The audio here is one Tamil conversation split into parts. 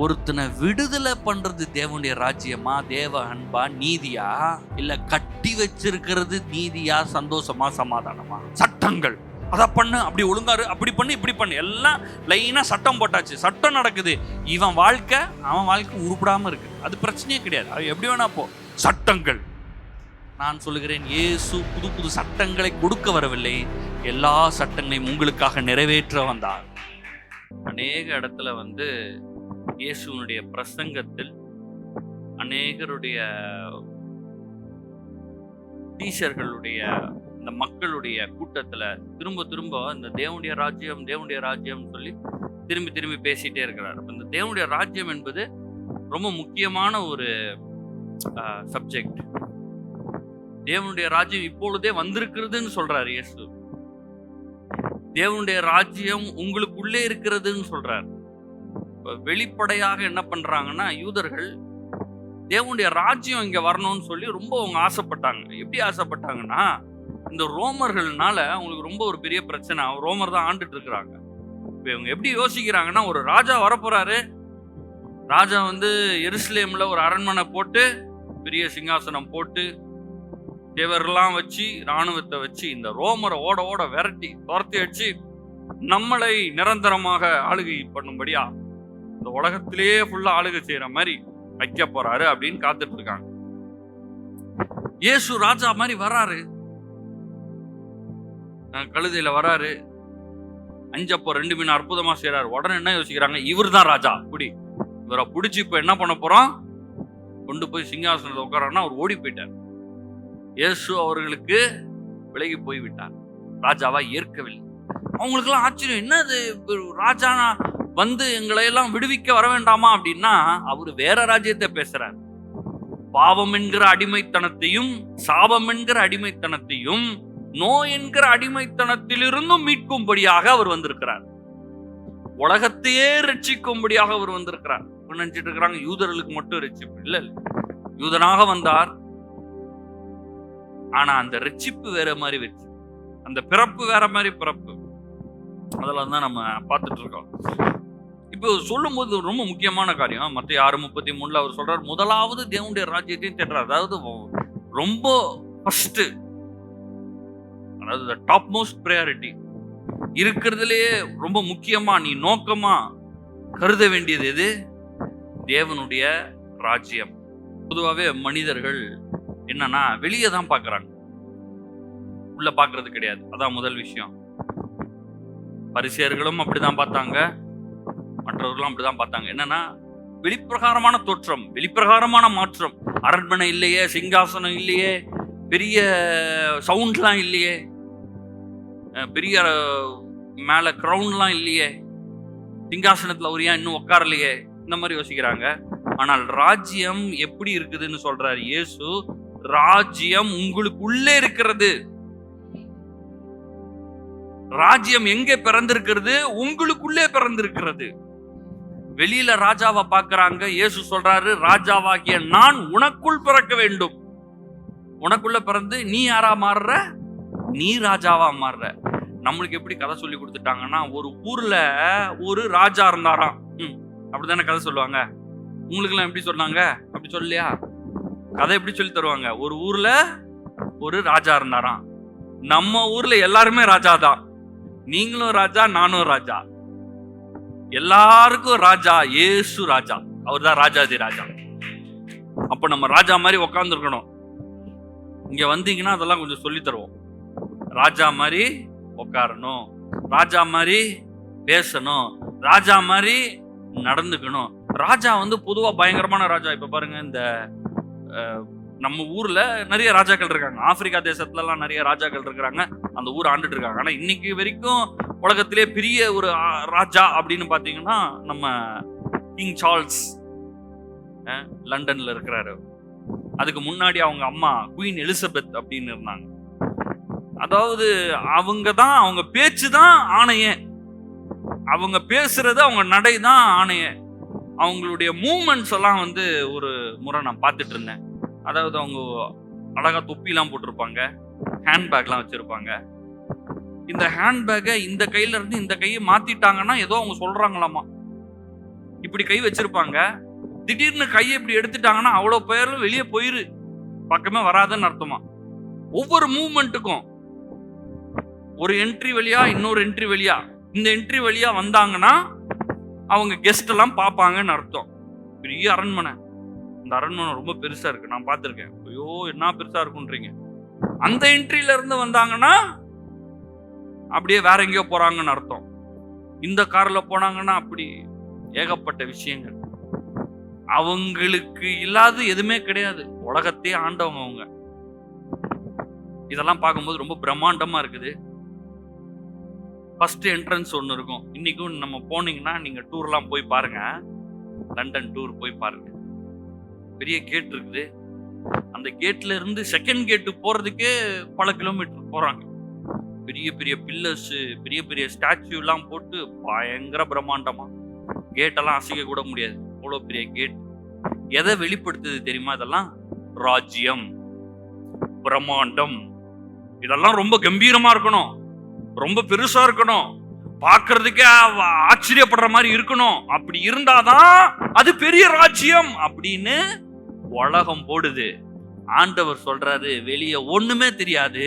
ஒருத்தனை விடுதலை பண்றது தேவனுடைய ராஜ்யமா, தேவ அன்பா, நீதியா, இல்ல கட்டி வச்சிருக்கிறது நீதியா, சந்தோஷமா, சமாதானமா? சட்டங்கள், அதை பண்ணு, அப்படி ஒழுங்காரு, அப்படி பண்ணு, இப்படி பண்ணு, எல்லாம் லைனா சட்டம் போட்டாச்சு, சட்டம் நடக்குது. அவன் வாழ்க்கை உருப்படாம இருக்கு. அது பிரச்சனையே கிடையாது, அது எப்படி வேணா போ. சட்டங்கள். நான் சொல்லுகிறேன், இயேசு புது புது சட்டங்களை கொடுக்க வரவில்லை, எல்லா சட்டங்களையும் உங்களுக்காக நிறைவேற்ற வந்தார். அநேக இடத்துல இயேசுனுடைய பிரசங்கத்தில் அநேகருடைய டீச்சர்களுடைய இந்த மக்களுடைய கூட்டத்துல திரும்ப திரும்ப இந்த தேவனுடைய ராஜ்யம் சொல்லி திரும்பி திரும்பி பேசிட்டே இருக்கிறார். இந்த தேவனுடைய ராஜ்யம் என்பது ரொம்ப முக்கியமான ஒரு சப்ஜெக்ட். தேவனுடைய ராஜ்யம் இப்பொழுதே வந்திருக்கிறதுன்னு சொல்றாரு இயேசு. தேவனுடைய ராஜ்யம் உங்களுக்குள்ளே இருக்கிறதுன்னு சொல்றாரு. வெளிப்படையாக என்ன பண்றாங்கன்னா, யூதர்கள் தேவனுடைய ராஜ்யம் இங்க வரணும்னு சொல்லி ரொம்ப அவங்க ஆசைப்பட்டாங்க. எப்படி ஆசைப்பட்டாங்கன்னா, இந்த ரோமர்கள்னால அவங்களுக்கு ரொம்ப ஒரு பெரிய பிரச்சனை. ரோமர் தான் ஆண்டுட்டு இருக்கிறாங்க. இப்ப இவங்க எப்படி யோசிக்கிறாங்கன்னா, ஒரு ராஜா வரப்போறாரு, ராஜா எருசலேம்ல ஒரு அரண்மனை போட்டு பெரிய சிங்காசனம் போட்டு தேவரெல்லாம் வச்சு இராணுவத்தை வச்சு இந்த ரோமரை ஓட ஓட விரட்டி துரத்தி வச்சு நம்மளை நிரந்தரமாக ஆளுகை பண்ணும்படியா இந்த உலகத்திலேயே ஃபுல்லா ஆளுகை செய்யற மாதிரி வைக்க போறாரு அப்படின்னு காத்துட்டு இருக்காங்க. இயேசு ராஜா மாதிரி வராரு, கழுதையில வராரு, அஞ்சப்போ 2 மீன் அற்புதமா செய்யறாரு. உடனே என்ன யோசிக்கிறாங்க, இவர் தான் ராஜா, புடி இவரை பிடிச்சி இப்ப என்ன பண்ண போறோம், கொண்டு போய் சிங்காசனத்தை உட்காரான்னா அவர் ஓடி போயிட்டார். இயேசு அவர்களுக்கு விலகி போய்விட்டார், ராஜாவா ஏற்கவில்லை. அவங்களுக்கு எல்லாம் ஆச்சரியம், என்னது ராஜானா எங்களை எல்லாம் விடுவிக்க வர வேண்டாமா அப்படின்னா, அவரு வேற ராஜ்யத்தை பேசுறார். பாவம் என்கிற அடிமைத்தனத்தையும் சாபம் என்கிற அடிமைத்தனத்தையும் நோய் என்கிற அடிமைத்தனத்திலிருந்தும் மீட்கும்படியாக அவர் வந்திருக்கிறார். உலகத்தையே ரட்சிக்கும்படியாக அவர் வந்திருக்கிறார். நினைச்சிட்டு இருக்கிறாங்க யூதர்களுக்கு மட்டும் ரட்சிப்பு இல்ல, யூதனாக வந்தார். ஆனா அந்த ரட்சிப்பு வேற மாதிரி வச்சு, அந்த பிறப்பு வேற மாதிரி பிறப்பு. அதெல்லாம் தான் நம்ம பார்த்துட்டு இருக்கோம். இப்போ சொல்லும் போது ரொம்ப முக்கியமான காரியம், மத்திய 6:33 அவர் சொல்றார், முதலாவது தேவனுடைய ராஜ்யத்தையும் தேடுறார். அதாவது ரொம்ப ஃபர்ஸ்ட், அதாவது டாப் மோஸ்ட் ப்ரையாரிட்டி இருக்கிறதுலயே ரொம்ப முக்கியமா நீ நோக்கமா கருத வேண்டியது எது? தேவனுடைய ராஜ்யம். பொதுவாகவே மனிதர்கள் என்னன்னா வெளியே தான் பார்க்கறாங்க, உள்ள பார்க்கறது கிடையாது. அதான் முதல் விஷயம். பரிசேயர்களும் அப்படிதான் பார்த்தாங்க, மற்றவர்களும் அப்படிதான் பார்த்தாங்க. என்னன்னா வெளிப்பிரகாரமான தோற்றம், வெளிப்பிரகாரமான மாற்றம். அரண்மனை இல்லையே, சிங்காசனம் இல்லையே, பெரிய சவுண்ட்லாம் இல்லையே, பெரிய மேல கிரவுண்ட்லாம் இல்லையே, சிங்காசனத்துல ஒரு ஏன் இன்னும் உட்காரலையே, இந்த மாதிரி யோசிக்கிறாங்க. ஆனால் ராஜ்யம் எப்படி இருக்குதுன்னு சொல்றாரு இயேசு. ராஜ்யம் உங்களுக்குள்ளே இருக்கிறது. ராஜ்யம் எங்கே பிறந்திருக்கிறது? உங்களுக்குள்ளே பிறந்திருக்கிறது. வெளியில ராஜாவை பார்க்கறாங்க. இயேசு சொல்றாரு, ராஜாவாகிய நான் உனக்குள் பிறக்க வேண்டும். உனக்குள்ள பிறந்து நீ யாரா மாறுற? நீ ராஜாவா மாறுற. நம்மளுக்கு எப்படி கதை சொல்லி கொடுத்துட்டாங்கன்னா, ஒரு ஊர்ல ஒரு ராஜா இருந்தாராம். அப்படித்தானே கதை சொல்லுவாங்க. உங்களுக்கு எல்லாம் எப்படி சொன்னாங்க? அப்படி சொல்லலையா? கதை எப்படி சொல்லி தருவாங்க? ஒரு ஊர்ல ஒரு ராஜா இருந்தாராம். நம்ம ஊர்ல எல்லாருமே ராஜா தான். நீங்களும் ராஜா, நானும் ராஜா, எல்லாருக்கும் ராஜா இயேசு ராஜா. அவர் தான் ராஜாதி ராஜா. அப்ப நம்ம ராஜா மாதிரி உட்கார்ந்து இருக்கணும். இங்க வந்தீங்கன்னா அதெல்லாம் கொஞ்சம் சொல்லி தருவோம். ராஜா மாதிரி உட்காரணும், ராஜா மாதிரி பேசணும், ராஜா மாதிரி நடந்துக்கணும். ராஜா பொதுவா பயங்கரமான ராஜா. இப்ப பாருங்க, இந்த நம்ம ஊர்ல நிறைய ராஜாக்கள் இருக்காங்க. ஆப்பிரிக்கா தேசத்துல எல்லாம் நிறைய ராஜாக்கள் இருக்கிறாங்க, அந்த ஊர் ஆண்டுட்டு இருக்காங்க. ஆனா இன்னைக்கு வரைக்கும் உலகத்திலே பெரிய ஒரு ராஜா அப்படின்னு பாத்தீங்கன்னா நம்ம கிங் சார்ல்ஸ் லண்டன்ல இருக்கிறாரு. அதுக்கு முன்னாடி அவங்க அம்மா குயின் எலிசபெத் அப்படின்னு இருந்தாங்க. அதாவது அவங்க தான், அவங்க பேச்சு தான் ஆணைய, அவங்க பேசுறது, அவங்க நடை தான் ஆணைய. அவங்களுடைய மூமெண்ட்ஸ் எல்லாம் ஒரு முறை நான் பார்த்துட்டு இருந்தேன். அதாவது அவங்க அழகா தொப்பிலாம் போட்டிருப்பாங்க, ஹேண்ட்பேக்லாம் வச்சிருப்பாங்க. இந்த ஹேண்ட்பேக்கை இந்த கையில இருந்து இந்த கையை மாத்திட்டாங்கன்னா ஏதோ அவங்க சொல்றாங்களாமா. இப்படி கை வச்சிருப்பாங்க. திடீர்னு கையை இப்படி எடுத்துட்டாங்கன்னா அவ்வளவு பேரும் வெளியே போயிரு, பக்கமே வராதுன்னு அர்த்தமா. ஒவ்வொரு மூவ்மெண்ட்டுக்கும் ஒரு என்ட்ரி வழியா இன்னொரு என்ட்ரி வழியா, இந்த என்ட்ரி வழியா வந்தாங்கன்னா அவங்க கெஸ்ட் எல்லாம் பார்ப்பாங்கன்னு அர்த்தம். பெரிய அரண்மனை, இந்த அரண்மனை ரொம்ப பெருசா இருக்கு, நான் பார்த்திருக்கேன். ஐயோ என்ன பெருசா இருக்குன்றீங்க. அந்த என்ட்ரில இருந்து வந்தாங்கன்னா அப்படியே வேற எங்கேயோ போறாங்கன்னு அர்த்தம். இந்த கார்ல போனாங்கன்னா அப்படி ஏகப்பட்ட விஷயங்கள். அவங்களுக்கு இல்லாத எதுவுமே கிடையாது, உலகத்தையே ஆண்டவங்க அவங்க. இதெல்லாம் பார்க்கும்போது ரொம்ப பிரம்மாண்டமா இருக்குது. ஃபர்ஸ்ட் என்ட்ரன்ஸ் ஒன்று இருக்கும். இன்னைக்கும் நம்ம போனீங்கன்னா நீங்க டூர்லாம் போய் பாருங்க, லண்டன் டூர் போய் பாருங்க, பெரிய கேட் இருக்குது. அந்த கேட்ல இருந்து செகண்ட் கேட்டு போறதுக்கே பல கிலோமீட்டர் போறாங்க. பெரிய பெரிய பில்லர்ஸ், பெரிய பெரிய ஸ்டாச்சு எல்லாம் போட்டு பயங்கர பிரம்மாண்டமா, கேட்டெல்லாம் அசைக்க கூட முடியாது, அவ்வளோ பெரிய கேட். எதை வெளிப்படுத்துது தெரியுமா? இதெல்லாம் ராஜ்யம், பிரம்மாண்டம். இதெல்லாம் ரொம்ப கம்பீரமா இருக்கணும், ரொம்ப பெருசா இருக்கணும், பார்க்கிறதுக்கே ஆச்சரியப்படுற மாதிரி இருக்கணும். அப்படி இருந்தாதான் அது பெரிய ராஜ்யம் அப்படின்னு உலகம் போடுது. ஆண்டவர் சொல்றாரு, வெளியே ஒண்ணுமே தெரியாது,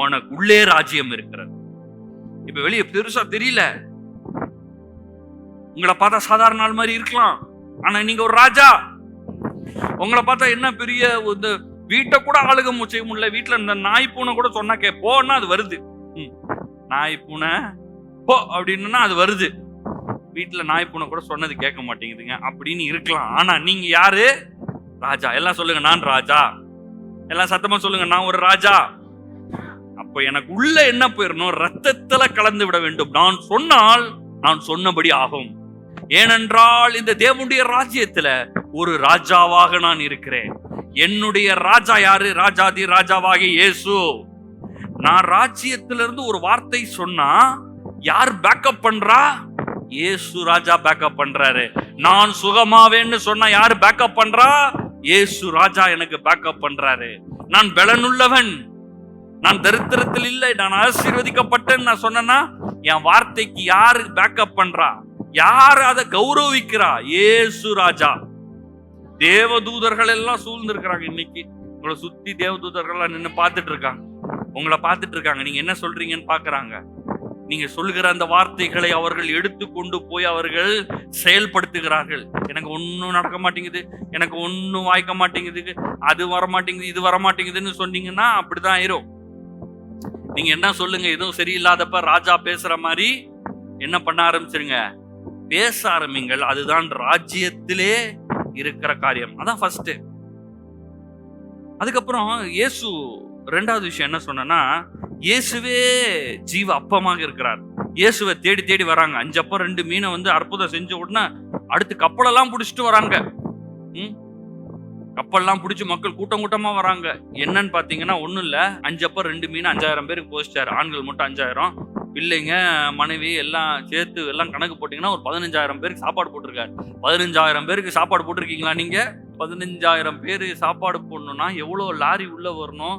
உனக்குள்ளே ராஜ்யம் இருக்கிறது. இப்ப வெளியே பெருசா தெரியல, உங்களை பார்த்தா சாதாரண நாள் மாதிரி இருக்கலாம், ஆனா நீங்க ஒரு ராஜா. உங்களை பார்த்தா என்ன பெரிய இந்த வீட்டை கூட ஆளுக செய்ய முடியல, வீட்டுல இந்த நாய் பூனை கூட சொன்னா போன்னா அது வருது. நாய் பூனை போ அப்படின்னா அது வருது. வீட்டுல நாய் பூனை கூட சொன்னது கேட்க மாட்டேங்குதுங்க அப்படின்னு இருக்கலாம். ஆனா நீங்க யாரு? ராஜா. எல்லாம் சொல்லுங்க, நான் ராஜா. எல்லாம் சத்தமா சொல்லுங்க, நான் ஒரு ராஜா. அப்ப எனக்கு உள்ள என்ன போயிடணும்? ரத்தத்துல கலந்து விட வேண்டும். நான் சொன்னால் நான் சொன்னபடி ஆகும். ஏனென்றால் இந்த தேவனுடைய ராஜ்யத்துல ஒரு ராஜாவாக நான் இருக்கிறேன். என்னுடைய ராஜா யாரு? ராஜாதி ராஜாவாகிய இயேசு. நான் ராஜ்யத்திலிருந்து ஒரு வார்த்தை சொன்னா யார் பேக்கப் பண்றா? இயேசு ராஜா பேக்கப் பண்றாரு. நான் சுகமாவேன்னு சொன்னா யாரு பேக்கப் பண்றா? இயேசு ராஜா எனக்கு பேக்கப் பண்றாரு. நான் பலனுள்ளவன், நான் தரித்திரத்தில் இல்லை, நான் ஆசீர்வதிக்கப்பட்டேன்னு நான் சொன்னா என் வார்த்தைக்கு யாரு பேக்கப் பண்றா? யாரு அதை கௌரவிக்கிறா? இயேசு ராஜா. தேவதூதர்கள் எல்லாம் சூழ்ந்திருக்கிறாங்க. இன்னைக்கு உங்களை சுத்தி தேவதூதர்கள் நின்று பார்த்துட்டு இருக்காங்க, உங்களை பார்த்துட்டு இருக்காங்க, நீங்க என்ன சொல்றீங்கன்னு பாக்குறாங்க. நீங்க சொல்லுகிற அந்த வார்த்தைகளை அவர்கள் எடுத்து கொண்டு போய் அவர்கள் செயல்படுத்துகிறார்கள். எனக்கு ஒன்னும் நடக்க மாட்டேங்குது, எனக்கு ஒன்னும் வாய்க்க மாட்டேங்குது, அது வர மாட்டேங்குது, இது வர மாட்டேங்குதுன்னு சொன்னீங்கன்னா அப்படிதான் ஆயிரும். நீங்க என்ன சொல்லுங்க, எதுவும் சரியில்லாதப்ப ராஜா பேசுற மாதிரி என்ன பண்ண ஆரம்பிச்சிருங்க, பேச ஆரம்பிங்கள். அதுதான் ராஜ்யத்திலே இருக்கிற காரியம். அதான் ஃபர்ஸ்ட். அதுக்கப்புறம் இயேசு ரெண்டாவது விஷயம் என்ன சொன்னா, இயேசுவே ஜீவ அப்பமாக இருக்கிறார். இயேசுவை தேடி தேடி வராங்க. 5 அப்பம் 2 மீனை அற்புதம் செஞ்ச உடனே அடுத்து கப்பலெல்லாம் பிடிச்சிட்டு வராங்க. கப்பல்லாம் பிடிச்சி மக்கள் கூட்டம் கூட்டமா வராங்க. என்னன்னு பாத்தீங்கன்னா ஒண்ணும் இல்ல, 5 அப்பம் 2 மீன் 5000 பேருக்கு போஸ்டாரு. ஆண்கள் மட்டும் 5000, பிள்ளைங்க மனைவி எல்லாம் சேர்த்து எல்லாம் கணக்கு போட்டீங்கன்னா ஒரு 15000 பேருக்கு சாப்பாடு போட்டிருக்காரு. 15000 பேருக்கு சாப்பாடு போட்டிருக்கீங்களா நீங்க? 15000 பேரு சாப்பாடு போடணும்னா எவ்வளவு லாரி உள்ள வரணும்,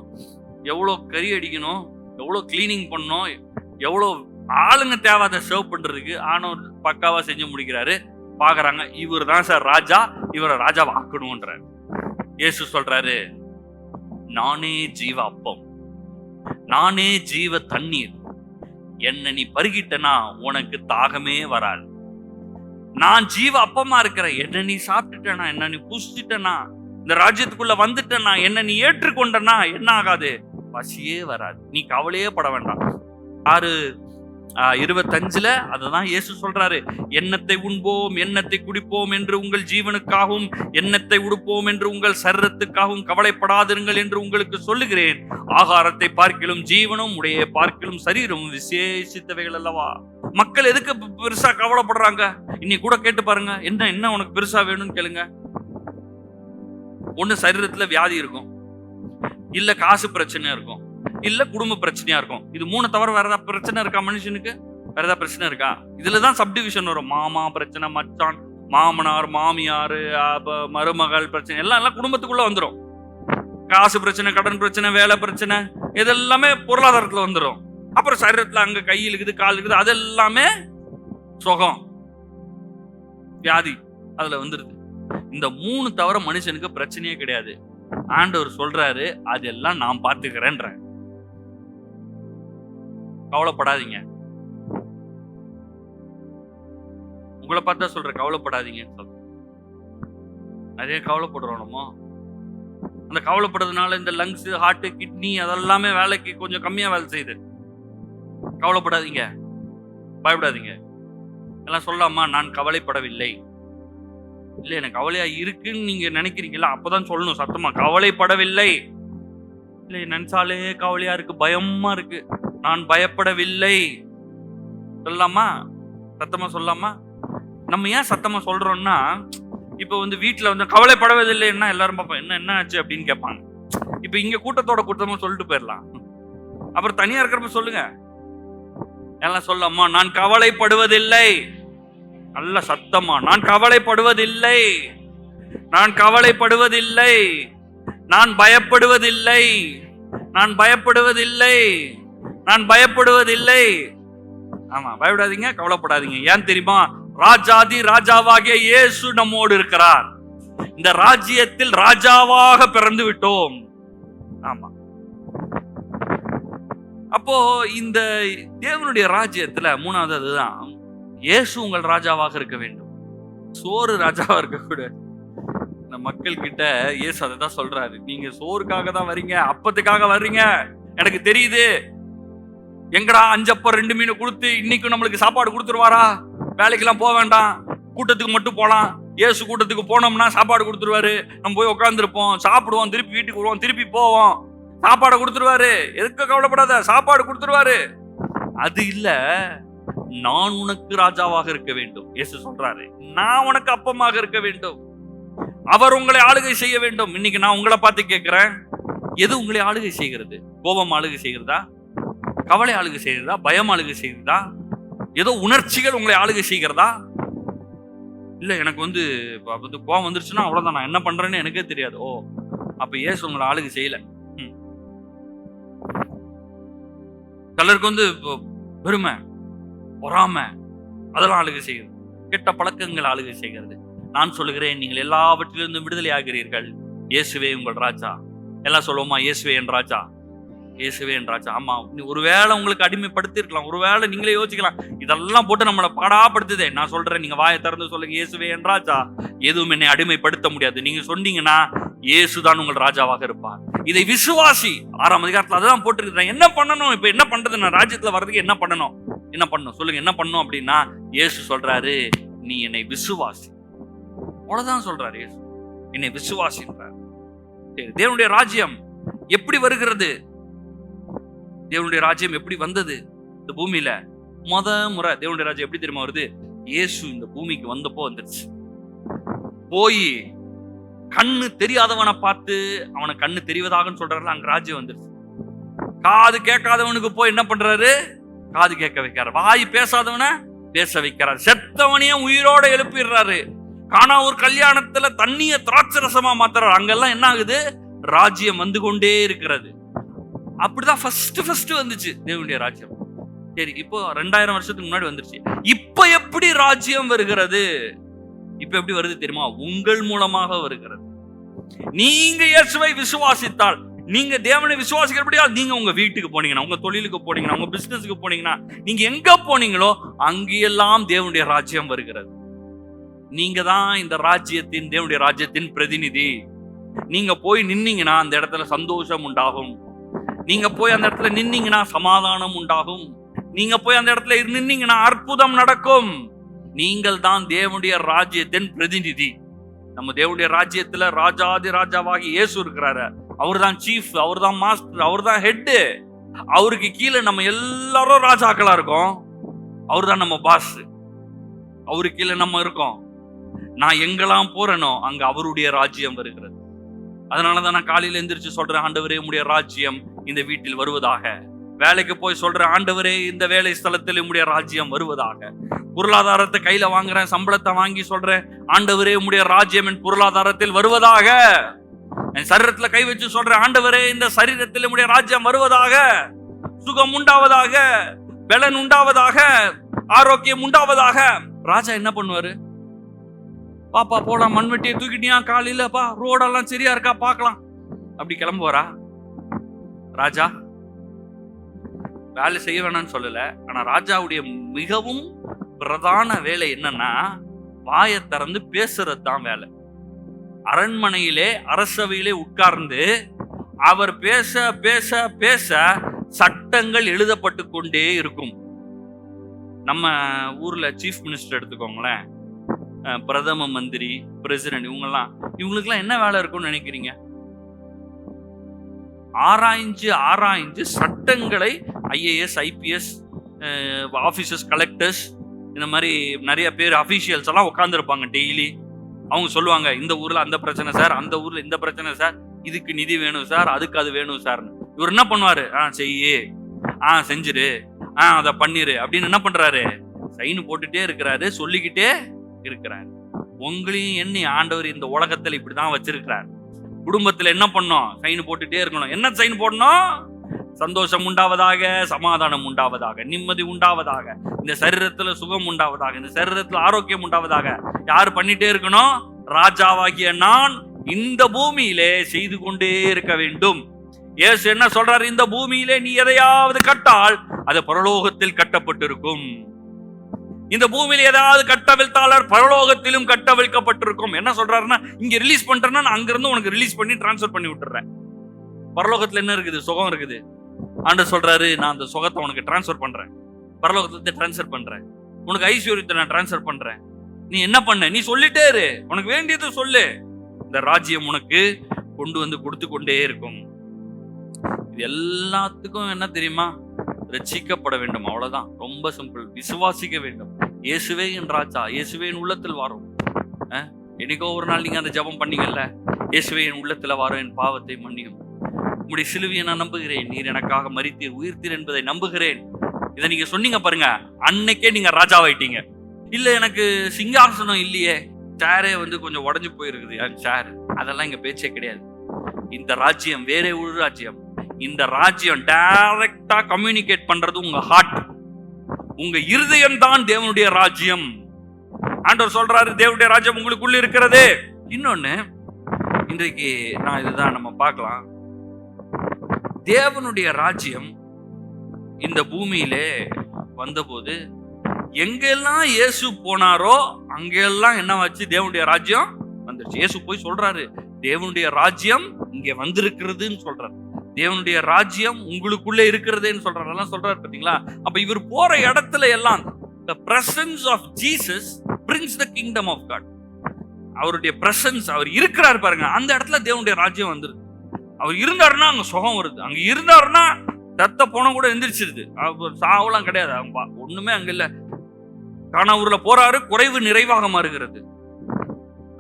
எவ்வளவு கறி அடிக்கணும், எவ்வளவு கிளீனிங் பண்ணணும், எவ்வளவு ஆளுங்க தேவை அதை சர்வ் பண்றதுக்கு. ஆனவர் பக்காவா செஞ்சு முடிக்கிறாரு. பாக்குறாங்க, இவர் தான் சார் ராஜா, இவரை ராஜாவை ஆக்கணும்ன்றாரு. இயேசு சொல்றாரு, நானே ஜீவ அப்பம், நானே ஜீவ தண்ணீர், என்ன நீ பருகிட்டனா உனக்கு தாகமே வராது. நான் ஜீவ அப்பமா இருக்கிறேன், என்ன நீ சாப்பிட்டுட்டனா, என்ன நீ புசிச்சிட்டனா, இந்த ராஜ்யத்துக்குள்ள வந்துட்டனா, என்ன நீ ஏற்றுக்கொண்டனா என்ன ஆகாது? பசியே வராது. நீ கவலையே பட வேண்டாம். 6:25 அதுதான் இயேசு சொல்றாரு, எண்ணத்தை உண்போம் எண்ணத்தை குடிப்போம் என்று உங்கள் ஜீவனுக்காகவும் எண்ணத்தை உடுப்போம் என்று உங்கள் சரீரத்துக்காகவும் கவலைப்படாதிருங்கள் என்று உங்களுக்கு சொல்லுகிறேன். ஆகாரத்தை பார்க்கிலும் ஜீவனும் உடைய பார்க்கிலும் சரீரமும் விசேஷித்தவைகள் அல்லவா. மக்கள் எதுக்கு பெருசா கவலைப்படுறாங்க? இன்னைக்கு கூட கேட்டு பாருங்க, என்ன என்ன உனக்கு பெருசா வேணும்னு கேளுங்க. ஒண்ணு சரீரத்துல வியாதி இருக்கும், இல்ல காசு பிரச்சனை இருக்கும், இல்ல குடும்ப பிரச்சனையா இருக்கும். இது 3 தவிர வேற ஏதாவது பிரச்சனை இருக்கா மனுஷனுக்கு? வேற ஏதாவது பிரச்சனை இருக்கா? இதுலதான் சப்டிவிஷன் வரும். மாமா பிரச்சனை, மச்சான், மாமனார், மாமியார், மருமகள் பிரச்சனை எல்லாம் குடும்பத்துக்குள்ள வந்துடும். காசு பிரச்சனை, கடன் பிரச்சனை, வேலை பிரச்சனை, இதெல்லாமே பொருளாதாரத்துல வந்துடும். அப்புறம் சரீரத்துல அங்க கை இருக்குது, கால் இருக்குது, அதெல்லாமே சுகம், வியாதி. அதுல வந்துருது. இந்த 3 தவிர மனுஷனுக்கு பிரச்சனையே கிடையாது. ஆண்டவர் சொல்றாரு, அதெல்லாம் நான் பாத்துக்கிறேன்ற. கவலைப்படாதீங்க. உங்களை பார்த்தா சொல்ற, கவலைப்படாதீங்கன்னு சொல்ற. நிறைய கவலைப்படுறோம் நம்ம. அந்த கவலைப்படுறதுனால இந்த லங்ஸ், ஹார்ட், கிட்னி அதெல்லாமே வேலைக்கு கொஞ்சம் கம்மியா வேலை செய்யுது. கவலைப்படாதீங்க, பயப்படாதீங்க. எல்லாம் சொல்லாமா, நான் கவலைப்படவில்லை. இல்ல எனக்கு கவலையா இருக்குன்னு நீங்க நினைக்கிறீங்களா, அப்பதான் சொல்லணும் சத்தமா, கவலைப்படவில்லை. இல்ல நினைச்சாலே கவலையா இருக்கு, பயமா இருக்கு, நான் பயப்படவில்லை சொல்லலாமா? சத்தமா சொல்லலாமா? நம்ம ஏன் சத்தமா சொல்றோம்னா, இப்ப வீட்டுல கவலைப்படவதில்லைன்னா எல்லாரும் பார்ப்போம், என்ன ஆச்சு அப்படின்னு கேட்பாங்க. இப்ப இங்க கூட்டமா சொல்லிட்டு போயிடலாம். அப்புறம் தனியா இருக்கிறப்ப சொல்லுங்க, எல்லாம் சொல்லம்மா, நான் கவலைப்படுவதில்லை. நல்ல சத்தமா, நான் கவலைப்படுவதில்லை, நான் கவலைப்படுவதில்லை, நான் பயப்படுவதில்லை, நான் பயப்படுவதில்லை, நான் பயப்படுவதில்லை. ஆமா, பயப்படாதீங்க, கவலைப்படாதீங்க. ஏன் தெரியுமா? ராஜாதி ராஜாவாகிய இயேசு நம்மோடு இருக்கிறார். இந்த ராஜ்யத்தில் ராஜாவாக பிறந்து விட்டோம். ஆமா. அப்போ இந்த தேவனுடைய ராஜ்யத்துல 3வது அதுதான், இயேசு உங்கள் ராஜாவாக இருக்க வேண்டும். சோறு ராஜாவா இருக்க கூட. இந்த மக்கள் கிட்ட இயேசு அதை தான் சொல்றாரு, நீங்க சோறுக்காக தான் வர்றீங்க, அப்பத்துக்காக வர்றீங்க, எனக்கு தெரியுது. எங்கடா 5 அப்பம் 2 மீன் கொடுத்து இன்னைக்கு நம்மளுக்கு சாப்பாடு கொடுத்துருவாரா? வேலைக்கெல்லாம் போக வேண்டாம், கூட்டத்துக்கு மட்டும் போலாம். இயேசு கூட்டத்துக்கு போனோம்னா சாப்பாடு கொடுத்துருவாரு. நம்ம போய் உட்காந்துருப்போம், சாப்பிடுவோம், திருப்பி வீட்டுக்கு வருவோம், திருப்பி போவோம், சாப்பாடு கொடுத்துருவாரு. எதுக்கு கவலைப்படாத, சாப்பாடு கொடுத்துருவாரு. அது இல்ல, நான் உனக்கு ராஜாவாக இருக்க வேண்டும். இயேசு சொல்றாரு, நான் உனக்கு அப்பமாக இருக்க வேண்டும். அவர் உங்களை ஆளுகை செய்ய வேண்டும். இன்னைக்கு நான் உங்களை பார்த்து கேட்கிறேன், எது உங்களை ஆளுகை செய்கிறது? கோபம் ஆளுகை செய்கிறதா? கவலை ஆளுகை செய்கிறதா? பயம் ஆளுகை செய்கிறதா? ஏதோ உணர்ச்சிகள் உங்களை ஆளுகை செய்கிறதா? இல்ல எனக்கு கோபம் வந்துருச்சுன்னா அவ்வளவுதான், நான் என்ன பண்றேன்னு எனக்கே தெரியாது. ஓ, அப்ப இயேசு உங்களை ஆளுகை செய்யல. சிலருக்கு பெருமை, பொறாமை அதெல்லாம் ஆளுகை செய்கிறது. கெட்ட பழக்கங்கள் ஆளுகை செய்கிறது. நான் சொல்லுகிறேன், நீங்கள் எல்லாவற்றிலிருந்தும் விடுதலை ஆகிறீர்கள். இயேசுவே உங்கள் ராஜா. எல்லாம் சொல்லுவோமா, இயேசுவே என் ராஜா, இயேசுவே என் ராஜா. ஆமா, ஒருவேளை உங்களுக்கு அடிமைப்படுத்தி இருக்கலாம், ஒருவேளை நீங்களே யோசிக்கலாம், இதெல்லாம் போட்டு நம்மளை பாடாப்படுத்துதே. நான் சொல்றேன், நீங்க வாயை திறந்து சொல்லுங்க, இயேசுவே என் ராஜா. எதுவும் என்னை அடிமைப்படுத்த முடியாது. நீங்க சொன்னீங்கன்னா இயேசுதான் உங்கள் ராஜாவாக இருப்பார். இதை விசுவாசி. 6ஆம் அதிகாரத்துல அதுதான் போட்டிருக்கிறேன். என்ன பண்ணணும்? இப்ப என்ன பண்றது? நான் ராஜ்யத்துல வர்றதுக்கு என்ன பண்ணணும்? என்ன பண்ணணும் சொல்லுங்க, என்ன பண்ணணும் அப்படின்னா, இயேசு சொல்றாரு, நீ என்னை விசுவாசி. அவ்வளவுதான் சொல்றாரு இயேசு, என்னை விசுவாசின்றார். தேவனுடைய ராஜ்யம் எப்படி வருகிறது? தேவனுடைய ராஜ்யம் எப்படி வந்தது இந்த பூமியில? முறை தேவனுடைய ராஜ்யம் எப்படி தெரியுமா வருது? இயேசு இந்த பூமிக்கு வந்தப்போ வந்துருச்சு. போய் கண்ணு தெரியாதவனை பார்த்து அவனை கண்ணு தெரிவதாகன்னு சொல்றாரு, அங்க ராஜ்யம் வந்துருச்சு. காது கேட்காதவனுக்கு போய் என்ன பண்றாரு? காது கேட்க வைக்கிறார். வாய் பேசாதவனை பேச வைக்கிறார். செத்தவனையும் உயிரோட எழுப்பிடுறாரு. காணா ஒரு கல்யாணத்துல தண்ணிய திராட்சரசமா மாத்துறாரு. அங்கெல்லாம் என்ன ஆகுது? ராஜ்யம் வந்து கொண்டே இருக்கிறது. அப்படிதான் ஃபர்ஸ்ட் வந்துச்சு தேவனுடைய ராஜ்யம். சரி, இப்போ 2000 வருஷத்துக்கு முன்னாடி வந்துருச்சு. இப்ப எப்படி ராஜ்யம் வருகிறது? இப்ப எப்படி வருது தெரியுமா? உங்கள் மூலமாக வருகிறது. நீங்க இயேசுவை விசுவாசித்தால், நீங்க தேவனை விசுவாசிக்கிறபடியால், நீங்க உங்க வீட்டுக்கு போனீங்கன்னா, உங்க தொழிலுக்கு போனீங்கன்னா, உங்க பிசினஸுக்கு போனீங்கன்னா, நீங்க எங்க போனீங்களோ அங்கெல்லாம் தேவனுடைய ராஜ்யம் வருகிறது. நீங்க தான் இந்த ராஜ்யத்தின், தேவனுடைய ராஜ்யத்தின் பிரதிநிதி. நீங்க போய் நின்னீங்கன்னா அந்த இடத்துல சந்தோஷம் உண்டாகும். நீங்க போய் அந்த இடத்துல நின்னீங்கன்னா சமாதானம் உண்டாகும். நீங்க போய் அந்த இடத்துல நின்னீங்கன்னா அற்புதம் நடக்கும். நீங்கள் தான் தேவனுடைய ராஜ்யத்தின் பிரதிநிதி. நம்ம தேவனுடைய ராஜ்யத்துல ராஜாதி ராஜாவாகி இயேசு இருக்கிறாரு. அவர் தான் சீஃப், அவர் தான் மாஸ்டர், அவர் தான் ஹெட். அவருக்கு கீழே நம்ம எல்லாரும் ராஜாக்களா இருக்கோம். அவர் தான் நம்ம பாஸ். அவருக்கு கீழே நம்ம இருக்கோம். நான் எங்கெல்லாம் போறேனோ அங்க அவருடைய ராஜ்யம் வருகிறது. அதனாலதான் நான் காலையில எந்திரிச்சு சொல்றேன், ஆண்டவரே உம்முடைய ராஜ்யம் இந்த வீட்டில் வருவதாக. வேலைக்கு போய் சொல்றேன், ஆண்டவரே இந்த வேலை ஸ்தலத்தில் உம்முடைய ராஜ்யம் வருவதாக. பொருளாதாரத்தை கையில வாங்குறேன், சம்பளத்தை வாங்கி சொல்றேன், ஆண்டவரே உம்முடைய ராஜ்யம் என் பொருளாதாரத்தில் வருவதாக. என் சரீரத்துல கை வச்சு சொல்றேன், ஆண்டவரே இந்த சரீரத்தில் உம்முடைய ராஜ்யம் வருவதாக. சுகம் உண்டாவதாக, பலன் உண்டாவதாக, ஆரோக்கியம் உண்டாவதாக. ராஜா என்ன பண்ணுவாரு? பாப்பா போலாம், மண்வெட்டியை தூக்கிட்டியா காலையிலப்பா, ரோடெல்லாம் சரியா இருக்கா பார்க்கலாம், அப்படி கிளம்புவாரா? ராஜா வேலை செய்ய வேணாம்னு சொல்லல, ஆனா ராஜாவுடைய மிகவும் பிரதான வேலை என்னன்னா வாயை திறந்து பேசுறது தான் வேலை. அரண்மனையிலே அரசவையிலே உட்கார்ந்து அவர் பேச பேச பேச சட்டங்கள் எழுதப்பட்டு கொண்டே இருக்கும். நம்ம ஊர்ல சீஃப் மினிஸ்டர் எடுத்துக்கோங்களேன், பிரதம மந்திரி, பிரசிடென்ட், இவங்களுக்கெல்லாம் என்ன வேலை இருக்கும்னு நினைக்கிறீங்க? ஆராய்ஞ்சு சட்டங்களை ஐஏஎஸ், ஐபிஎஸ் ஆபீசர்ஸ், கலெக்டர்ஸ், இந்த மாதிரி நிறைய பேர் அபிஷியல்ஸ் எல்லாம் உட்கார்ந்துருப்பாங்க. டெய்லி அவங்க சொல்லுவாங்க, இந்த ஊர்ல அந்த பிரச்சனை சார், அந்த ஊர்ல இந்த பிரச்சனை சார், இதுக்கு நிதி வேணும் சார், அதுக்கு அது வேணும் சார். இவர் என்ன பண்ணுவாரு? செய்யு, செஞ்சிரு, அதை பண்ணிரு அப்படின்னு என்ன பண்றாரு? சைன் போட்டுட்டே இருக்கிறாரு, சொல்லிக்கிட்டே இருக்கிறாரு. உங்களையும் எண்ணி ஆண்டவர் இந்த உலகத்துல இப்படிதான் வச்சிருக்கிறார். குடும்பத்துல என்ன பண்ணோம்? சைன் போட்டுட்டே இருக்கணும். என்ன சைன் போடணும்? சந்தோஷம் உண்டாவதாக, சமாதானம் உண்டாவதாக, நிம்மதி உண்டாவதாக, இந்த சரீரத்துல சுகம் உண்டாவதாக, இந்த சரீரத்துல ஆரோக்கியம் உண்டாவதாக. யாரு பண்ணிட்டே இருக்கணும்? ராஜாவாகிய நான் இந்த பூமியிலே செய்து கொண்டே இருக்க வேண்டும். இயேசு என்ன சொல்றாரு? இந்த பூமியிலே நீ எதையாவது கட்டால் அது பரலோகத்தில் கட்டப்பட்டிருக்கும். இந்த பூமியில ஏதாவது கட்டவிழ்த்தாளர் பரலோகத்திலும் கட்டவிழ்க்கப்பட்டிருக்கும். என்ன சொல்றாருன்னா, இங்க ரிலீஸ் பண்றேன்னா அங்க இருந்து உனக்கு ரிலீஸ் பண்ணி டிரான்ஸ்பர் பண்ணி விட்டுறேன். பரலோகத்துல என்ன இருக்குது? சுகம் இருக்குது. ஆண்டவர் சொல்றாரு, நான் அந்த சுகத்தை உனக்கு டிரான்ஸ்பர் பண்றேன், பரலோகத்துல டிரான்ஸ்பர் பண்றேன், உனக்கு ஐஸ்வர்யத்தை நான் டிரான்ஸ்பர் பண்றேன். நீ என்ன பண்ண? நீ சொல்லிட்டே இரு, உனக்கு வேண்டியது சொல்லு, இந்த ராஜ்யம் உனக்கு கொண்டு வந்து கொடுத்து கொண்டே இருக்கும். இது எல்லாத்துக்கும் என்ன தெரியுமா? ரட்சிக்கப்பட வேண்டும், அவ்வளவுதான். ரொம்ப சிம்பிள். விசுவாசிக்க வேண்டும். இயேசுவே என் ராஜா, இயேசுவே என் உள்ளத்தில் வாரும். என்னைக்கோ ஒரு நாள் நீங்க அந்த ஜெபம் பண்ணீங்கல்ல, இயேசுவே என் உள்ளத்துல வாரும், என் பாவத்தை மன்னியும், உம்முடைய சிலுவையை நான் நம்புகிறேன், நீர் எனக்காக மரித்தீர் உயிர்த்தீர் என்பதை நம்புகிறேன். இதை நீங்க சொன்னீங்க பாருங்க, அன்னைக்கே நீங்க ராஜாவாயிட்டீங்க. இல்ல எனக்கு சிங்காசனம் இல்லையே, சேரே கொஞ்சம் உடஞ்சு போயிருக்குது சேர், அதெல்லாம் இங்க பேச்சே கிடையாது. இந்த ராஜ்யம் வேற ஒரு ராஜ்யம். இந்த ராஜ்யம் டைரக்டா கம்யூனிகேட் பண்றது உங்க ஹார்ட், உங்க இருதயம் தான் தேவனுடைய ராஜ்யம். ஆண்டவர் சொல்றாரு, தேவனுடைய ராஜ்யம் உங்களுக்குள்ள இருக்கிறது. இன்னொன்னு, இன்றைக்கு நான் இதுதான் நம்ம பார்க்கலாம். தேவனுடைய ராஜ்யம் இந்த பூமியிலே வந்தபோது எங்கெல்லாம் இயேசு போனாரோ அங்கெல்லாம் என்ன வச்சு? தேவனுடைய ராஜ்யம் வந்துருச்சு. இயேசு போய் சொல்றாரு, தேவனுடைய ராஜ்யம் இங்க வந்திருக்கிறதுன்னு சொல்றாரு, தேவனுடைய ராஜ்யம் உங்களுக்குள்ள இருக்கிறதுன்னு சொல்றாரு. அதெல்லாம் சொல்றாரு பாத்தீங்களா? அப்ப இவர் போற இடத்துல எல்லாம் the presence of Jesus brings the kingdom of God. அவருடைய பிரசன்ஸ், அவர் இருக்கிறார் பாருங்க, அந்த இடத்துல தேவனுடைய ராஜ்யம் வந்துருது. அவர் இருந்தாருன்னா அங்க சுகம் வருது, அங்க இருந்தாருன்னா ரத்த போன கூட எந்திரிச்சிருது, சாவெல்லாம் கிடையாது, ஒண்ணுமே அங்க இல்ல. கானாவூர்ல போறாரு, குறைவு நிறைவாக மாறுகிறது.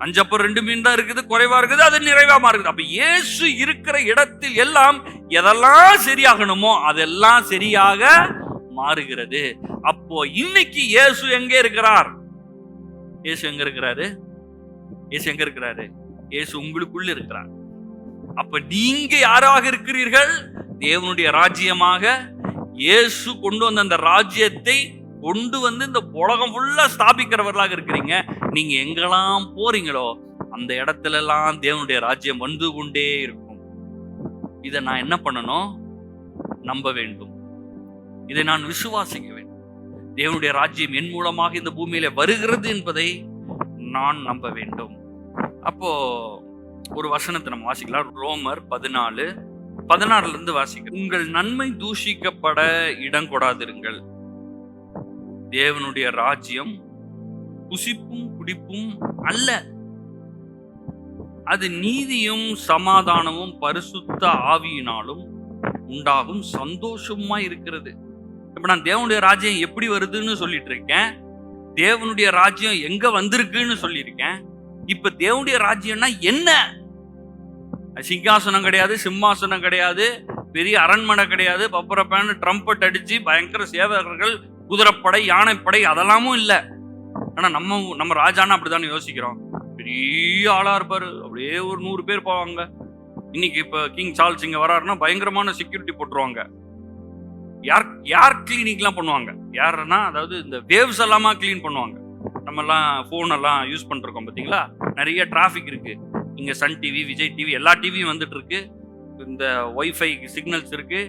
5 அப்பம் 2 மீன் தான் இருக்குது, குறைவா இருக்குது, அது நிறைவா மாறுகிறது. அப்ப இயேசு இருக்கிற இடத்தில் எல்லாம் எதெல்லாம் சரியாகணுமோ அதெல்லாம் சரியாக மாறுகிறது. அப்போ இன்னைக்கு இயேசு எங்க இருக்கிறார்? இயேசு எங்க இருக்கிறாரு? இயேசு எங்க இருக்கிறாரு? இயேசு உங்களுக்குள்ள இருக்கிறார். அப்ப நீங்க யாராக இருக்கிறீர்கள்? தேவனுடைய ராஜ்யமாக. இயேசு கொண்டு வந்த அந்த ராஜ்யத்தை கொண்டு வந்து இந்த உலகம் ஃபுல்லா ஸ்தாபிக்கிறவர்களாக இருக்கிறீங்க. நீங்க எங்கெல்லாம் போறீங்களோ அந்த இடத்துல எல்லாம் தேவனுடைய ராஜ்யம் வந்து கொண்டே இருக்கும். இதை நான் என்ன பண்ணணும்? நம்ப வேண்டும். இதை நான் விசுவாசிக்க வேண்டும். தேவனுடைய ராஜ்யம் என் மூலமாக இந்த பூமியில வருகிறது என்பதை நான் நம்ப வேண்டும். அப்போ ஒரு வசனத்தை நம்ம வாசிக்கலாம். ரோமர் 14:16 இருந்து வாசிக்க. உங்கள் நன்மை தூஷிக்கப்பட இடம் கொடாதிருங்கள். தேவனுடைய ராஜ்யம் புசிப்பும் குடிப்பும் அல்ல, அது நீதியும் சமாதானமும் பரிசுத்த ஆவியினாலும் உண்டாகும் சந்தோஷமா இருக்கிறது. இப்ப நான் தேவனுடைய ராஜ்யம் எப்படி வருதுன்னு சொல்லிட்டு இருக்கேன், தேவனுடைய ராஜ்யம் எங்க வந்திருக்குன்னு சொல்லியிருக்கேன். இப்ப தேவனுடைய ராஜ்யம்னா என்ன? சிங்காசனம் கிடையாது, சிம்மாசனம் கிடையாது, பெரிய அரண்மனை கிடையாது, பப்பரப்பான்னு ட்ரம்பட் அடிச்சு பயங்கர சேவகர்கள், குதிரைப்படை, யானைப்படை, அதெல்லாமும் இல்லை. ஆனா நம்ம ராஜானா அப்படித்தானே யோசிக்கிறோம். பெரிய ஆளா இருப்பாரு, அப்படியே ஒரு 100 பேர் போவாங்க. இன்னைக்கு இப்ப கிங் சார்ல்ஸ் இங்க வராருன்னா பயங்கரமான செக்யூரிட்டி போட்டுருவாங்க. யார் கிளீனிக் எல்லாம் பண்ணுவாங்க? யாருன்னா, அதாவது இந்த வேவ்ஸ் எல்லாமா கிளீன் பண்ணுவாங்க. நம்ம எல்லாம் போன் எல்லாம் யூஸ் பண்ணிருக்கோம் பாத்தீங்களா, நிறைய டிராபிக் இருக்கு. இங்க சன் டிவி, விஜய் டிவி, எல்லா டிவியும் வந்துட்டு இருக்கு. இந்த வைஃபை சிக்னல்ஸ் இருக்கு,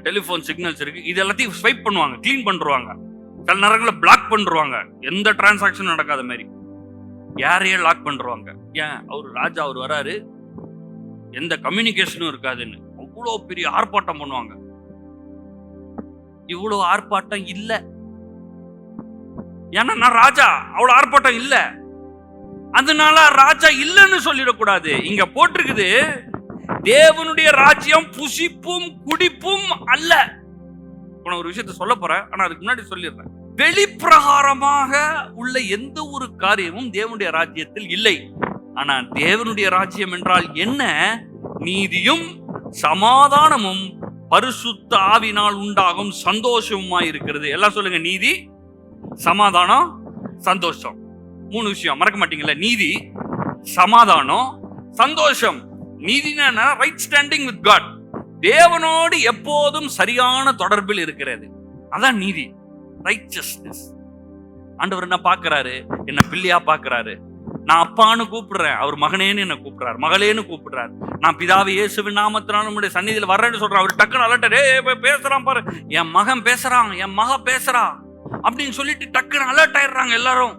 டெலிபோன் சிக்னல்ஸ் இருக்கு. இது எல்லாத்தையும் ஸ்வைப் பண்ணுவாங்க, கிளீன் பண்ணுவாங்க. சில நேரங்களில் பிளாக் பண்ணுவாங்க, எந்த டிரான்சாக்ஷன் நடக்காத மாதிரி யாரையே லாக் பண்ணுவாங்க. ஏன்? அவர் ராஜா, அவர் வராரு, எந்த கம்யூனிகேஷனும் இருக்காதுன்னு அவ்வளோ பெரிய ஆர்ப்பாட்டம் பண்ணுவாங்க. இவ்வளவு ஆர்ப்பாட்டம் இல்ல, ஏன்னா நான் ராஜா, அவ்வளவு ஆர்ப்பாட்டம் இல்ல. அதனால ராஜா இல்லைன்னு சொல்லிடக்கூடாது. இங்க போட்டிருக்குது, தேவனுடைய ராஜ்யம் புசிப்பும் குடிப்பும் அல்ல. ஒரு விஷயத்த சொல்ல போறேன், ஆனா அதுக்கு முன்னாடி சொல்லிடுறேன். வெளிப்பிரகாரமாக உள்ள எந்த ஒரு காரியமும் தேவனுடைய ராஜ்யத்தில் இல்லை. ஆனா தேவனுடைய ராஜ்யம் என்றால் என்ன? நீதியும் சமாதானமும் பரிசுத்த ஆவினால் உண்டாகும் சந்தோஷமுமாய் இருக்கிறது. எல்லாம் சொல்லுங்க, நீதி, சமாதானம், சந்தோஷம். 3 விஷயம் மறக்க மாட்டீங்கல்ல. நீதி, சமாதானம், சந்தோஷம். நீதினா ரைட் ஸ்டாண்டிங் வித் காட், தேவனோடு எப்போதும் சரியான தொடர்பில் இருக்கிறது. அதான் நீதி, ரைச்சஸ்னஸ். ஆண்டவர் என்ன பார்க்கிறாரு? என்ன பிள்ளையா பார்க்கிறாரு. நான் அப்பான்னு கூப்பிடுறேன், அவர் மகனேன்னு என்ன கூப்பிடுறாரு, மகளேன்னு கூப்பிடுறாரு. நான் பிதாவை இயேசுவின் நாமத்தினால நம்முடைய சந்நிதியில் வர்றேன்னு சொல்றேன். அவர் டக்குன்னு அலர்ட், பேசுறான் பாரு, என் மகன் பேசுறான், என் மக பேசுறா அப்படின்னு சொல்லிட்டு டக்குன்னு அலர்ட் ஆயிடுறாங்க எல்லாரும்.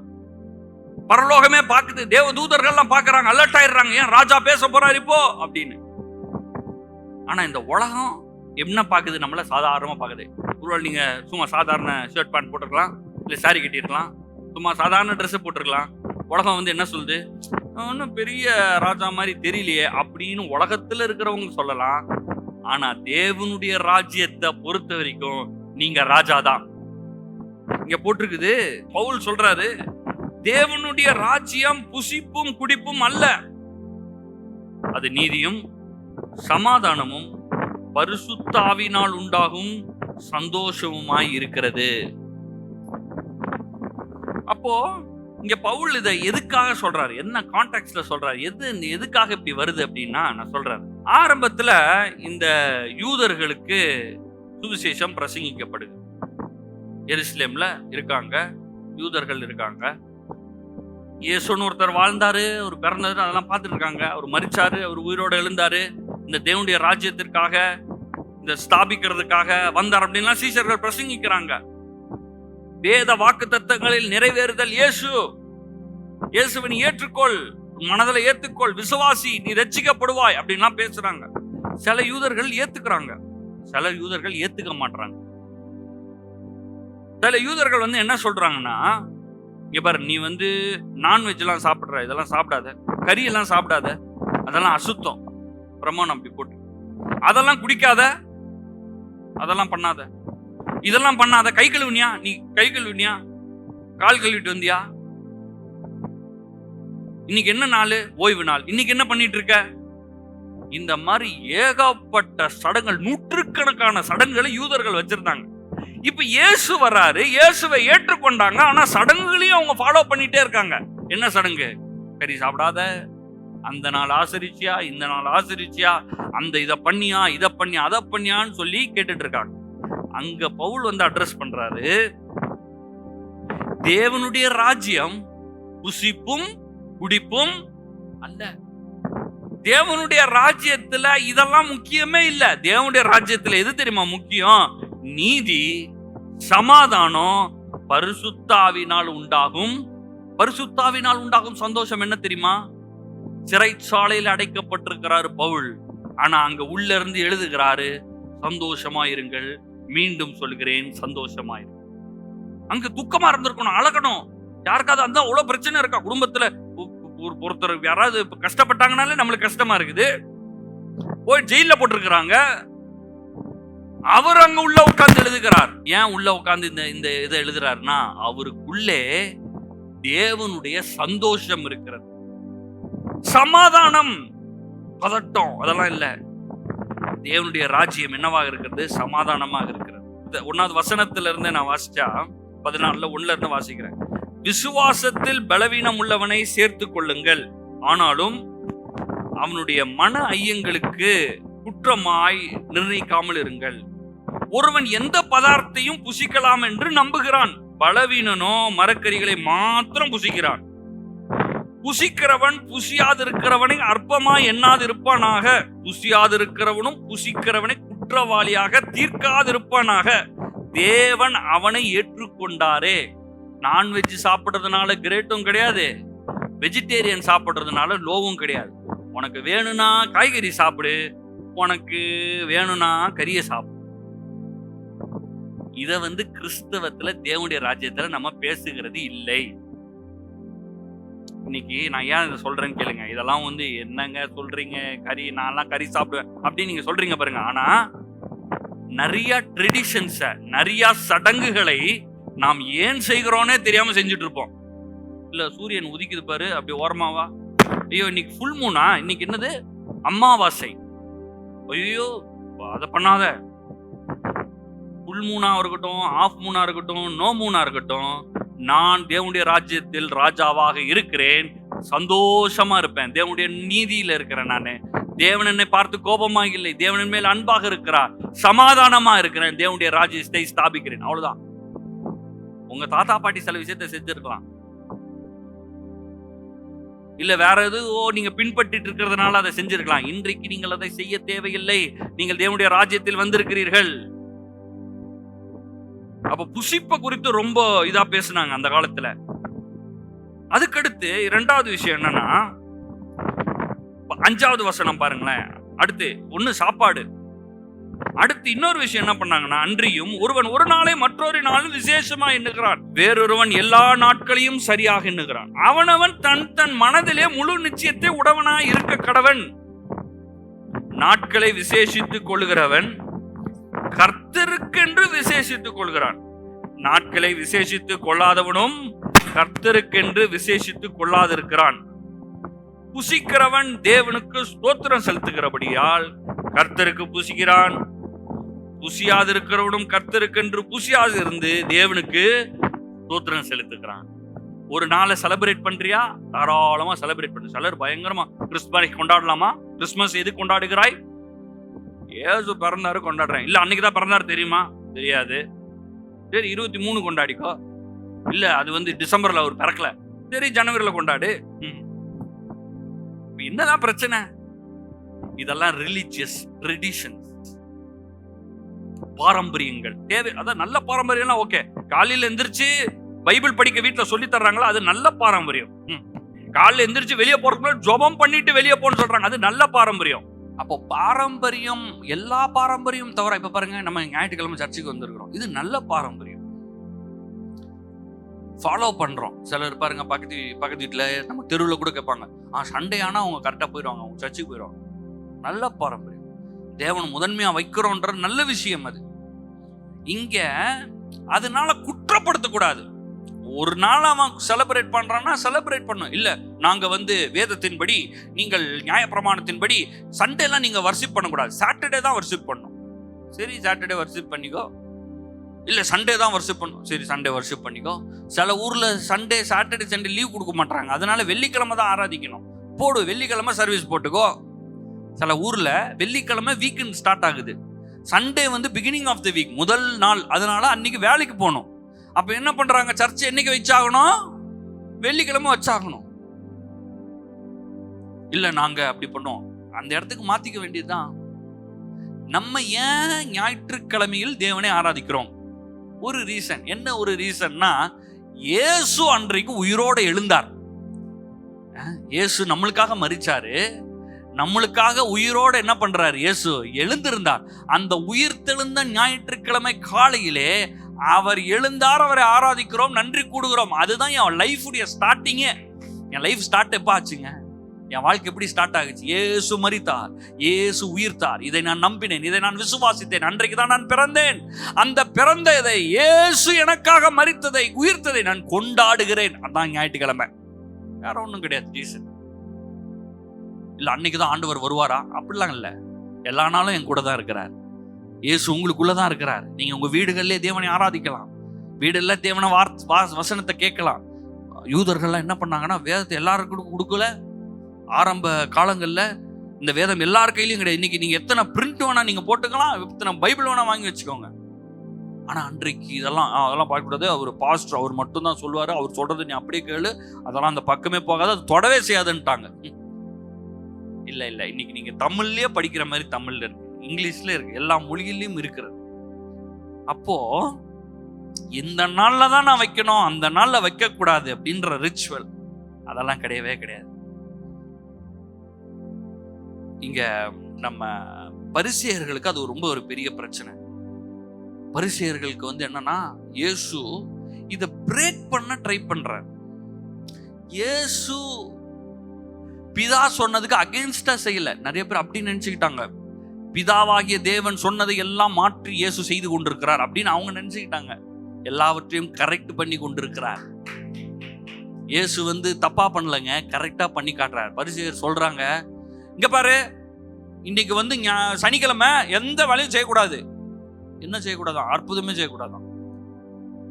பரலோகமே பார்க்குது, தேவ தூதர்கள் எல்லாம் பார்க்கறாங்க, அலர்ட் ஆயிடுறாங்க. ஏன்? ராஜா பேச போறாரு இப்போ அப்படின்னு. ஆனா இந்த உலகம் என்ன பார்க்குது? நம்மள சாதாரணமா பார்க்குது. ஒருவேளை நீங்க சும்மா சாதாரண ஷர்ட் பேண்ட் போட்டிருக்கலாம், இல்ல சாரி கட்டிருக்கலாம், சும்மா சாதாரண ட்ரெஸ் போட்டிருக்கலாம். உலகம் வந்து என்ன சொல்லுது? ஒன்னும் பெரிய ராஜா மாதிரி தெரியலையே அப்படின்னு உலகத்துல இருக்கிறவங்க சொல்லலாம். ஆனா தேவனுடைய ராஜ்யத்தை பொறுத்த வரைக்கும் நீங்க ராஜா தான். இங்க போட்டிருக்குது, பவுல் சொல்றாரு, தேவனுடைய ராஜ்யம் புசிப்பும் குடிப்பும் அல்ல, அது நீதியும் சமாதானமும் பரிசுத்த ஆவியினால் உண்டாகும் சந்தோஷமுமாய் இருக்கிறது. அப்போ இங்க பவுல் இதை எதுக்காக சொல்றாரு? என்ன கான்டெக்ட்ல சொல்றாரு? எதுக்காக இப்படி வருது அப்படின்னா, நான் சொல்றேன். ஆரம்பத்துல இந்த யூதர்களுக்கு சுவிசேஷம் பிரசங்கிக்கப்படுது. எருசலேம்ல இருக்காங்க, யூதர்கள் இருக்காங்க. இயேசுன்னு ஒருத்தர் வாழ்ந்தாரு, அவர் பிறந்தாரு, அதெல்லாம் பார்த்துட்டு இருக்காங்க. அவர் மரிச்சாரு, அவர் உயிரோட எழுந்தாரு, இந்த தேவனுடைய ராஜ்யத்திற்காக, இந்த ஸ்தாபிக்கிறதுக்காக வந்தார் அப்படின்லாம் சீஷர்கள் பிரசங்கிக்கிறாங்க. வேத வாக்கு தத்தங்களில் நிறைவேறுதல் இயேசு, இயேசுவை நீ ஏற்றுக்கொள், மனதில் ஏத்துக்கொள், விசுவாசி, நீ ரட்சிக்கப்படுவாய் அப்படின்லாம் பேசுறாங்க. சில யூதர்கள் ஏத்துக்கிறாங்க, சில யூதர்கள் ஏத்துக்க மாட்டாங்க. சில யூதர்கள் வந்து என்ன சொல்றாங்கன்னா, இங்க பாரு, நீ வந்து நான்வெஜ் எல்லாம் சாப்பிடுற, இதெல்லாம் சாப்பிடாத, கறி எல்லாம் சாப்பிடாத, அதெல்லாம் அசுத்தம், பிரமாணம் அப்படி போட்டு, அதெல்லாம் குடிக்காத, அதெல்லாம் பண்ணாத, இதெல்லாம் பண்ணாத. கை கழுவினியா? நீ கை கழுவினியா? கால் கழுவிட்டு வந்தியா? இன்னைக்கு என்ன நாள்? ஓய்வு நாள். இன்னைக்கு என்ன பண்ணிட்டு இருக்க? இந்த மாதிரி ஏகப்பட்ட சடங்குகள், நூற்றுக்கணக்கான சடங்குகளை யூதர்கள் வச்சிருந்தாங்க. இப்ப இயேசு வராரு, இயேசுவை ஏற்றுக்கொண்டாங்க. ஆனா சடங்குகளையும் அவங்க ஃபாலோ பண்ணிட்டே இருக்காங்க. என்ன சடங்கு? கறி சாப்பிடாத, அந்த நாள் ஆசரிச்சியா, இந்த நாள் ஆசரிச்சியா, அந்த இதை பண்ணியா, இதை பண்ணியா, அதை பண்ணியான்னு சொல்லி கேட்டுட்டு இருக்காங்க. அங்க பவுல் வந்து அட்ரஸ் பண்றாரு, தேவனுடைய ராஜ்யம் புசிப்பும் குடிப்பும் அல்ல. தேவனுடைய ராஜ்யத்துல இதெல்லாம் முக்கியமே இல்ல. தேவனுடைய ராஜ்யத்துல எது தெரியுமா முக்கியம்? நீதி, சமாதானம், பரிசுத்தாவினால் உண்டாகும், பரிசுத்தாவினால் உண்டாகும் சந்தோஷம். என்ன தெரியுமா? சிறைச்சாலையில் அடைக்கப்பட்டிருக்கிறாரு பவுல், ஆனா அங்க உள்ள இருந்து எழுதுகிறாரு, சந்தோஷமாயிருங்கள், மீண்டும் சொல்கிறேன், சந்தோஷமாயிருங்க. அங்க துக்கமா இருந்திருக்கணும், அழகணும். யாருக்காவது அந்த அவ்வளவு பிரச்சனை இருக்கா குடும்பத்துல? ஒருத்தர் யாராவது கஷ்டப்பட்டாங்கனாலே நம்மளுக்கு கஷ்டமா இருக்குது. போய் ஜெயில போட்டிருக்கிறாங்க, அவர் அங்க உள்ள உட்கார்ந்து எழுதுகிறார். ஏன் உள்ள உட்கார்ந்து இந்த இதை எழுதுறாருன்னா, அவருக்குள்ளே தேவனுடைய சந்தோஷம் இருக்கிறது. சமாதானம், பதட்டம் அதெல்லாம் இல்ல. தேவனுடைய ராஜ்யம் என்னவாக இருக்கிறது? சமாதானமாக இருக்கிறது. 1வது வசனத்துல இருந்து நான் வாசிச்சா 14:1 இருந்து வாசிக்கிறேன். விசுவாசத்தில் பலவீனம் உள்ளவனை சேர்த்து கொள்ளுங்கள், ஆனாலும் அவனுடைய மன ஐயங்களுக்கு குற்றமாய் நிர்ணயிக்காமல் இருங்கள். ஒருவன் எந்த பதார்த்தையும் புசிக்கலாம் என்று நம்புகிறான், பலவீனனோ மரக்கரிகளை மாத்திரம் புசிக்கிறான். புசிக்கிறவன் புசியாதிருக்கிறவனை அற்பமா எண்ணாதிருப்பானாக. புசியாதிருக்கிறவனும் புசிக்கிறவனை குற்றவாளியாக தீர்க்காதிருப்பானாக. தேவன் அவனை ஏற்றுக்கொண்டாரே. நான்வெஜ் சாப்பிடுறதுனால கிரேட்டும் கிடையாது, வெஜிடேரியன் சாப்பிடுறதுனால லோவும் கிடையாது. உனக்கு வேணும்னா காய்கறி சாப்பிடு, உனக்கு வேணும்னா கறியை சாப்பிடு. இத கிறிஸ்தவத்துல தேவனுடைய ராஜ்யத்துல நம்ம பேசுகிறது இல்லை. இன்னைக்கு நான் ஏன் இதை சொல்றேன்னு கேளுங்க. இதெல்லாம் என்னங்க சொல்றீங்க, கறி, நான்லாம் கறி சாப்பிடுவேன் அப்படின்னு நீங்க சொல்றீங்க பாருங்க. ஆனா நிறைய ட்ரெடிஷன்ஸ, நிறைய சடங்குகளை நாம் ஏன் செய்கிறோன்னே தெரியாம செஞ்சுட்டு இருப்போம். இல்ல சூரியன் உதிக்குது பாரு, அப்படி ஓரமாவா, ஐயோ இன்னைக்கு ஃபுல் மூனா, இன்னைக்கு என்னது அமாவாசை, ஐயோ அதை பண்ணாத. ஃபுல் மூனா இருக்கட்டும், ஆஃப் மூனா இருக்கட்டும், நோ மூனா இருக்கட்டும், நான் தேவனுடைய ராஜ்யத்தில் ராஜாவாக இருக்கிறேன், சந்தோஷமா இருப்பேன், தேவனுடைய நீதியில இருக்கிறேன். நானு தேவன் என்னை பார்த்து கோபமாக இல்லை, தேவனின் மேல் அன்பாக இருக்கிறார், சமாதானமா இருக்கிறேன், தேவனுடைய ராஜ்யத்தை ஸ்தாபிக்கிறேன். அவ்வளவுதான். உங்க தாத்தா பாட்டி சில விஷயத்தை செஞ்சிருக்கலாம், இல்ல வேற எதுவோ நீங்க பின்பற்றிட்டு இருக்கிறதுனால அதை செஞ்சிருக்கலாம். இன்றைக்கு நீங்கள் அதை செய்ய தேவையில்லை, நீங்கள் தேவனுடைய ராஜ்யத்தில் வந்திருக்கிறீர்கள். அப்ப புசிப்ப குறித்து ரொம்ப இதா பேசினாங்க அந்த காலத்துல. அதுக்கடுத்து இரண்டாவது விஷயம் என்னன்னா, 5வது வசனம் பாருங்களேன். அடுத்து ஒண்ணு சாப்பாடு, அடுத்து இன்னொரு விஷயம் என்ன பண்ணாங்கன்னா, அன்றியும் ஒருவன் ஒரு நாளை மற்றொரு நாளும் விசேஷமா எண்ணுகிறான், வேறொருவன் எல்லா நாட்களையும் சரியாக எண்ணுகிறான். அவனவன் தன் தன் மனதிலே முழு நிச்சயத்தை உடவனாய் இருக்க கடவன். நாட்களை விசேஷித்துக் கொள்கிறவன் கர்த்தருக்கென்று விசேஷித்துக் கொள்கிறான். நாட்களை விசேஷித்துக் கொள்ளாதவனும் கர்த்தருக்கென்று விசேஷித்துக் கொள்ளாதிருக்கிறான். புசிக்கிறவன் தேவனுக்கு ஸ்தோத்திரம் செலுத்துகிறபடியால் கர்த்தருக்கு புசிக்கிறான். புசியாதிருக்கிறவனும் கர்த்தருக்கென்று புசியாது இருந்து தேவனுக்கு ஸ்தோத்திரம் செலுத்துகிறான். ஒரு நாளை செலிப்ரேட் பண்றியா, தாராளமா செலிப்ரேட் பண்ணு. சிலர் பயங்கரமா கிறிஸ்துமஸ் கொண்டாடலாமா, கிறிஸ்துமஸ் எது கொண்டாடுகிறாய், ஏசு பிறந்தாரு கொண்டாடுறேன். இல்ல அன்னைக்குதான் பிறந்தாரு தெரியுமா, தெரியாது, சரி 23 கொண்டாடிக்கோ. இல்ல அது டிசம்பர்ல அவர் பிறக்கல, சரி ஜனவரியில கொண்டாடு. என்னதான் பிரச்சனை? இதெல்லாம் ரிலிஜியஸ் ட்ரெடிஷன்ஸ், பாரம்பரியங்கள் தேவை. அதான் நல்ல பாரம்பரியம்லாம் ஓகே. காலையில எந்திரிச்சு பைபிள் படிக்க வீட்டுல சொல்லி தர்றாங்களா, அது நல்ல பாரம்பரியம். காலையில எந்திரிச்சு வெளியே போறதுக்குள்ள ஜெபம் பண்ணிட்டு வெளியே போன்னு சொல்றாங்க, அது நல்ல பாரம்பரியம். அப்போ பாரம்பரியம், எல்லா பாரம்பரியம் தவிர, இப்ப பாருங்க நம்ம ஞாயிற்றுக்கிழமை சர்ச்சுக்கு வந்திருக்கிறோம், இது நல்ல பாரம்பரியம், ஃபாலோ பண்றோம். சிலர் பாருங்க பக்கத்து வீட்டுல நம்ம தெருவில் கூட கேட்பாங்க, சண்டே ஆனா அவங்க கரெக்டா போயிடுவாங்க, அவங்க சர்ச்சுக்கு போயிடுவாங்க. நல்ல பாரம்பரியம், தேவன் முதன்மையா வைக்கிறோன்ற நல்ல விஷயம் அது. இங்க அதனால குற்றப்படுத்தக்கூடாது. ஒரு நாள் அவன் செலிப்ரேட் பண்றான்னா செலிப்ரேட் பண்ணும். இல்ல நாங்க வேதத்தின்படி, நீங்கள் நியாயப்பிரமாணத்தின்படி சண்டேலாம் நீங்க வர்ஷிப் பண்ணக்கூடாது, சாட்டர்டே தான் வர்ஷிப் பண்ணும். சரி சாட்டர்டே வர்ஷிப் பண்ணிக்கோ. இல்ல சண்டே தான் வர்ஷிப் பண்ணும், சரி சண்டே வர்ஷிப் பண்ணிக்கோ. சில ஊர்ல சண்டே, சாட்டர்டே, சண்டே லீவ் கொடுக்க மாட்டாங்க, அதனால வெள்ளிக்கிழமை தான் ஆராதிக்கணும். போடு, வெள்ளிக்கிழமை சர்வீஸ் போட்டுக்கோ. சில ஊர்ல வெள்ளிக்கிழமை வீக்கெண்ட் ஸ்டார்ட் ஆகுது, Sunday beginning of the week, முதல் நாள், அதனால அன்னைக்கு வேலைக்கு போகணும். அப்ப என்ன பண்றாங்க, சர்ச் என்னைக்கு வச்சாகணும், வெள்ளிக்கிழமை வச்சாகணும். இல்ல நாங்க அப்படி பண்ணோம், அந்த இடத்துக்கு மாத்திக்க வேண்டியதுதான். நம்ம ஏன் ஞாயிற்றுக்கிழமையில் தேவனை ஆராதிக்கிறோம்? ஒரு ரீசன். என்ன ஒரு ரீசன்னா, இயேசு அன்றைக்கு உயிரோட எழுந்தார். இயேசு நம்மளுக்காக மரிச்சாரு, நம்மளுக்காக உயிரோட என்ன பண்றாரு, இயேசு எழுந்திருந்தார். அந்த உயிர் தெழுந்த ஞாயிற்றுக்கிழமை காலையிலே அவர் எழுந்தார், அவரை ஆராதிக்கிறோம், நன்றி கூடுகிறோம். அதுதான் என் லைஃபுடைய ஸ்டார்டிங்கே. என் லைஃப் ஸ்டார்ட் எப்ப ஆச்சுங்க, என் வாழ்க்கை எப்படி ஸ்டார்ட் ஆகுச்சு? இயேசு மரித்தார், இயேசு உயிர்த்தார், இதை நான் நம்பினேன், இதை நான் விசுவாசித்தேன், அன்றைக்கு தான் நான் பிறந்தேன். அந்த பிறந்ததை, இயேசு எனக்காக மரித்ததை, உயிர்த்ததை நான் கொண்டாடுகிறேன். அதான் ஞாயிற்றுக்கிழமை, வேற ஒண்ணும் கிடையாது. ஜீசஸ் இல்ல அன்னைக்குதான் ஆண்டவர் வருவாரா, அப்படிலாம் இல்ல. எல்லா நாளும் என் கூட தான் இருக்கிறார். இயேசு உங்களுக்குள்ளதான் இருக்கிறார். நீங்க உங்க வீடுகளிலே தேவனை ஆராதிக்கலாம், வீடுல தேவனை வசனத்தை கேட்கலாம். யூதர்கள்லாம் என்ன பண்ணாங்கன்னா, வேதத்தை எல்லாருக்கும் கொடுக்கல. ஆரம்ப காலங்கள்ல இந்த வேதம் எல்லார் கையிலையும் கிடையாது. இன்னைக்கு நீங்க எத்தனை பிரிண்ட் வேணா நீங்க போட்டுக்கலாம், எத்தனை பைபிள் வேணா வாங்கி வச்சுக்கோங்க. ஆனா அன்றைக்கு அதெல்லாம் பார்க்கக்கூடாது, அவர் பாஸ்டர், அவர் மட்டும் தான் சொல்லுவாரு, அவர் சொல்றது நீ அப்படியே கேளு, அதெல்லாம் அந்த பக்கமே போகாது, அது தொடவே செய்யாதுன்ட்டாங்க. இல்ல இல்ல, இன்னைக்கு நீங்க தமிழ்லயே படிக்கிற மாதிரி தமிழ்ல இருக்கு, இங்கிலீஷ்ல இருக்கு, எல்லா மொழியிலயும் இருக்கிறது. அப்போ இந்த நாள்ல தான் நான் வைக்கணும், அந்த நாள்ல வைக்க கூடாது அப்படின்ற ரிச்சுவல் அதெல்லாம் கிடையவே கிடையாது. இங்க நம்ம பரிசேயர்களுக்கு அது ரொம்ப ஒரு பெரிய பிரச்சனை. பரிசேயர்களுக்கு என்னன்னா, இயேசு இத பிரேக் பண்ண ட்ரை பண்றார். இயேசு பிதா சொன்னதுக்கு அகைன்ஸ்டா செய்யல. நிறைய பேர் அப்படி நினைச்சுக்கிட்டாங்க, பிதாவாகிய தேவன் சொன்னதை எல்லாம் மாற்றி இயேசு செய்து கொண்டிருக்கிறார் அப்படின்னு அவங்க நினைச்சுக்கிட்டாங்க. எல்லாவற்றையும் கரெக்ட் பண்ணி கொண்டிருக்கிறார். இயேசு தப்பா பண்ணலங்க, கரெக்டா பண்ணி காட்டுறார். பரிசேயர் சொல்றாங்க, இங்க பாரு, இன்னைக்கு சனிக்கிழமை எந்த வேலையும் செய்யக்கூடாது. என்ன செய்யக்கூடாதான்? அற்புதமே செய்யக்கூடாதான்.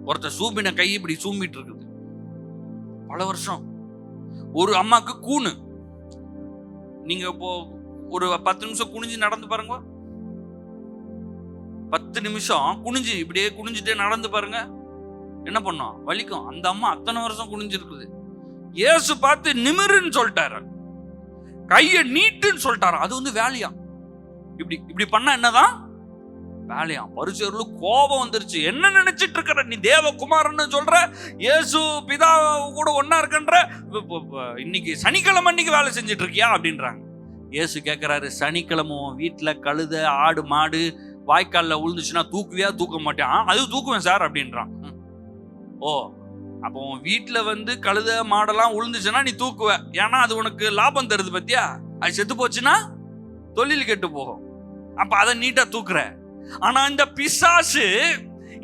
ஒருத்தர் சூம்பின கை இப்படி சூம்பிட்டு இருக்குது பல வருஷம். ஒரு அம்மாக்கு கூணு, நீங்க இப்போ ஒரு 10 நிமிஷம் குனிஞ்சு நடந்து பாருங்க, 10 நிமிஷம் குனிஞ்சு இப்படியே குனிஞ்சுட்டே நடந்து பாருங்க, என்ன பண்ணும்? வலிக்கும். அந்த அம்மா அத்தனை வருஷம் குனிஞ்சிருக்குது. இயேசு பார்த்து நிமிருன்னு சொல்லிட்டாரு, கையை நீட்டுன்னு சொல்லிட்டாரு. அது வேலையா? இப்படி இப்படி பண்ணா என்னதான் வேலையா? பரிசேயர்களுக்கு கோபம் வந்துருச்சு. என்ன நினைச்சிட்டு இருக்கிற நீ? தேவகுமாரன்னு சொல்ற, இயேசு பிதா கூட ஒன்னா இருக்கன்ற, இன்னைக்கு சனிக்கிழமை அன்னைக்கு வேலை செஞ்சிட்டு இருக்கியா அப்படின்றாங்க. இயேசு கேட்கிறாரு, சனிக்கிழமை வீட்டுல கழுத ஆடு மாடு வாய்க்கால்ல விழுந்துச்சுன்னா தூக்குவியா? தூக்க மாட்டேன். அது தூக்குவேன் சார் அப்படின்றான். ஓ, அப்போ வீட்டுல கழுத மாடெல்லாம் விழுந்துச்சுன்னா நீ தூக்குவ, ஏன்னா அது உனக்கு லாபம் தருது பத்தியா? அது செத்து போச்சுன்னா தொழில் கெட்டு போகும், அப்ப அதை நீட்டா தூக்குற. ஆனா இந்த பிசாசு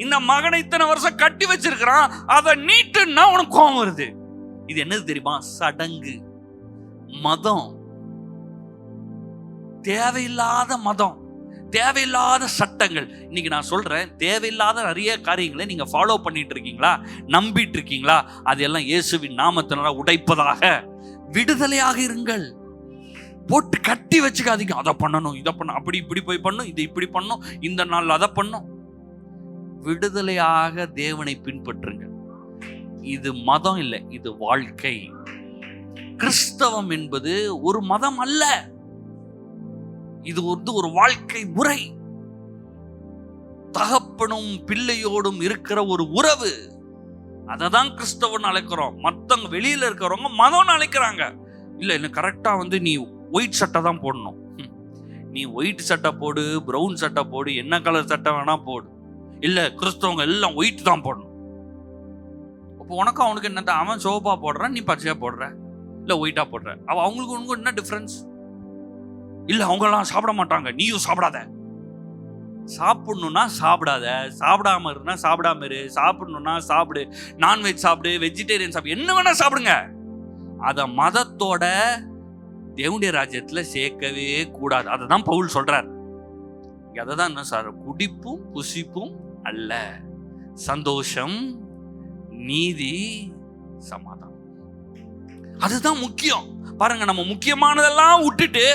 இந்த மகனை இத்தனை வருஷம் கட்டி வச்சிருக்கிறான், அதை நீட்டுன்னா உனக்கு கோபம் வருது. இது என்னது தெரியுமா? சடங்கு, மதம், தேவையில்லாத மதம், தேவையில்லாத சட்டங்கள். இன்னைக்கு நான் சொல்றேன், தேவையில்லாத நிறைய காரியங்களை நீங்க ஃபாலோ பண்ணிட்டு இருக்கீங்களா, நம்பிட்டு இருக்கீங்களா? அதெல்லாம் இயேசுவின் நாமத்தினால உடைப்பதாக. விடுதலையாக இருங்கள். போட்டு கட்டி வச்சுக்காதீங்க. அதை பண்ணணும், இதை பண்ணணும், அப்படி இப்படி போய் பண்ணும், இது இப்படி பண்ணும், இந்த நாள் அதை பண்ணும். விடுதலையாக தேவனை பின்பற்றுங்க. இது மதம் இல்லை, இது வாழ்க்கை. கிறிஸ்தவம் என்பது ஒரு மதம் அல்ல, இது ஒரு வாழ்க்கை முறை. தகப்பனும் பிள்ளையோடும் இருக்கிற ஒரு உறவு, அததான் கிறிஸ்தவன் அழைக்கிறோம். மத்தவங்க வெளியில இருக்கிறவங்க மதம்னு அழைக்கிறாங்க. இல்ல கரெக்டா நீ ஒயிட் சட்டை தான் போடணும், நீ ஒயிட் சட்டை போடு, பிரவுன் சட்டை போடு, என்ன கலர் சட்டை வேணா போடு, இல்ல கிறிஸ்தவங்க எல்லாம் ஒயிட் தான் போடணும். அப்போ உனக்கும் அவனுக்கு என்ன? அவன் சோப்பா போடுறான், நீ பச்சையா போடுற, இல்ல ஒயிட்டா போடுற. அவங்களுக்கு உனக்கு என்ன டிஃபரன்ஸ்? இல்ல அவங்க எல்லாம் சாப்பிட மாட்டாங்க, நீயும் சாப்பிடாத. சாப்பிடணும்னா சாப்பிடாத, சாப்பிடாம இருந்தா சாப்பிடாம இரு. சாப்பிடணும்னா சாப்பிடு, நான்வெஜ் சாப்பிடு, வெஜிடேரியன் சாப்பிடு, என்ன வேணா சாப்பிடுங்க. அத மதத்தோட தேவனுடைய ராஜ்யத்துல சேர்க்கவே கூடாது. அததான் பவுல் சொல்றார். அததான் என்ன சார்? குடிப்பும் புசிப்பும் அல்ல, சந்தோஷம், நீதி, சமாதானம், அதுதான் முக்கியம். பாருங்க, நம்ம முக்கியமானதெல்லாம் விட்டுட்டு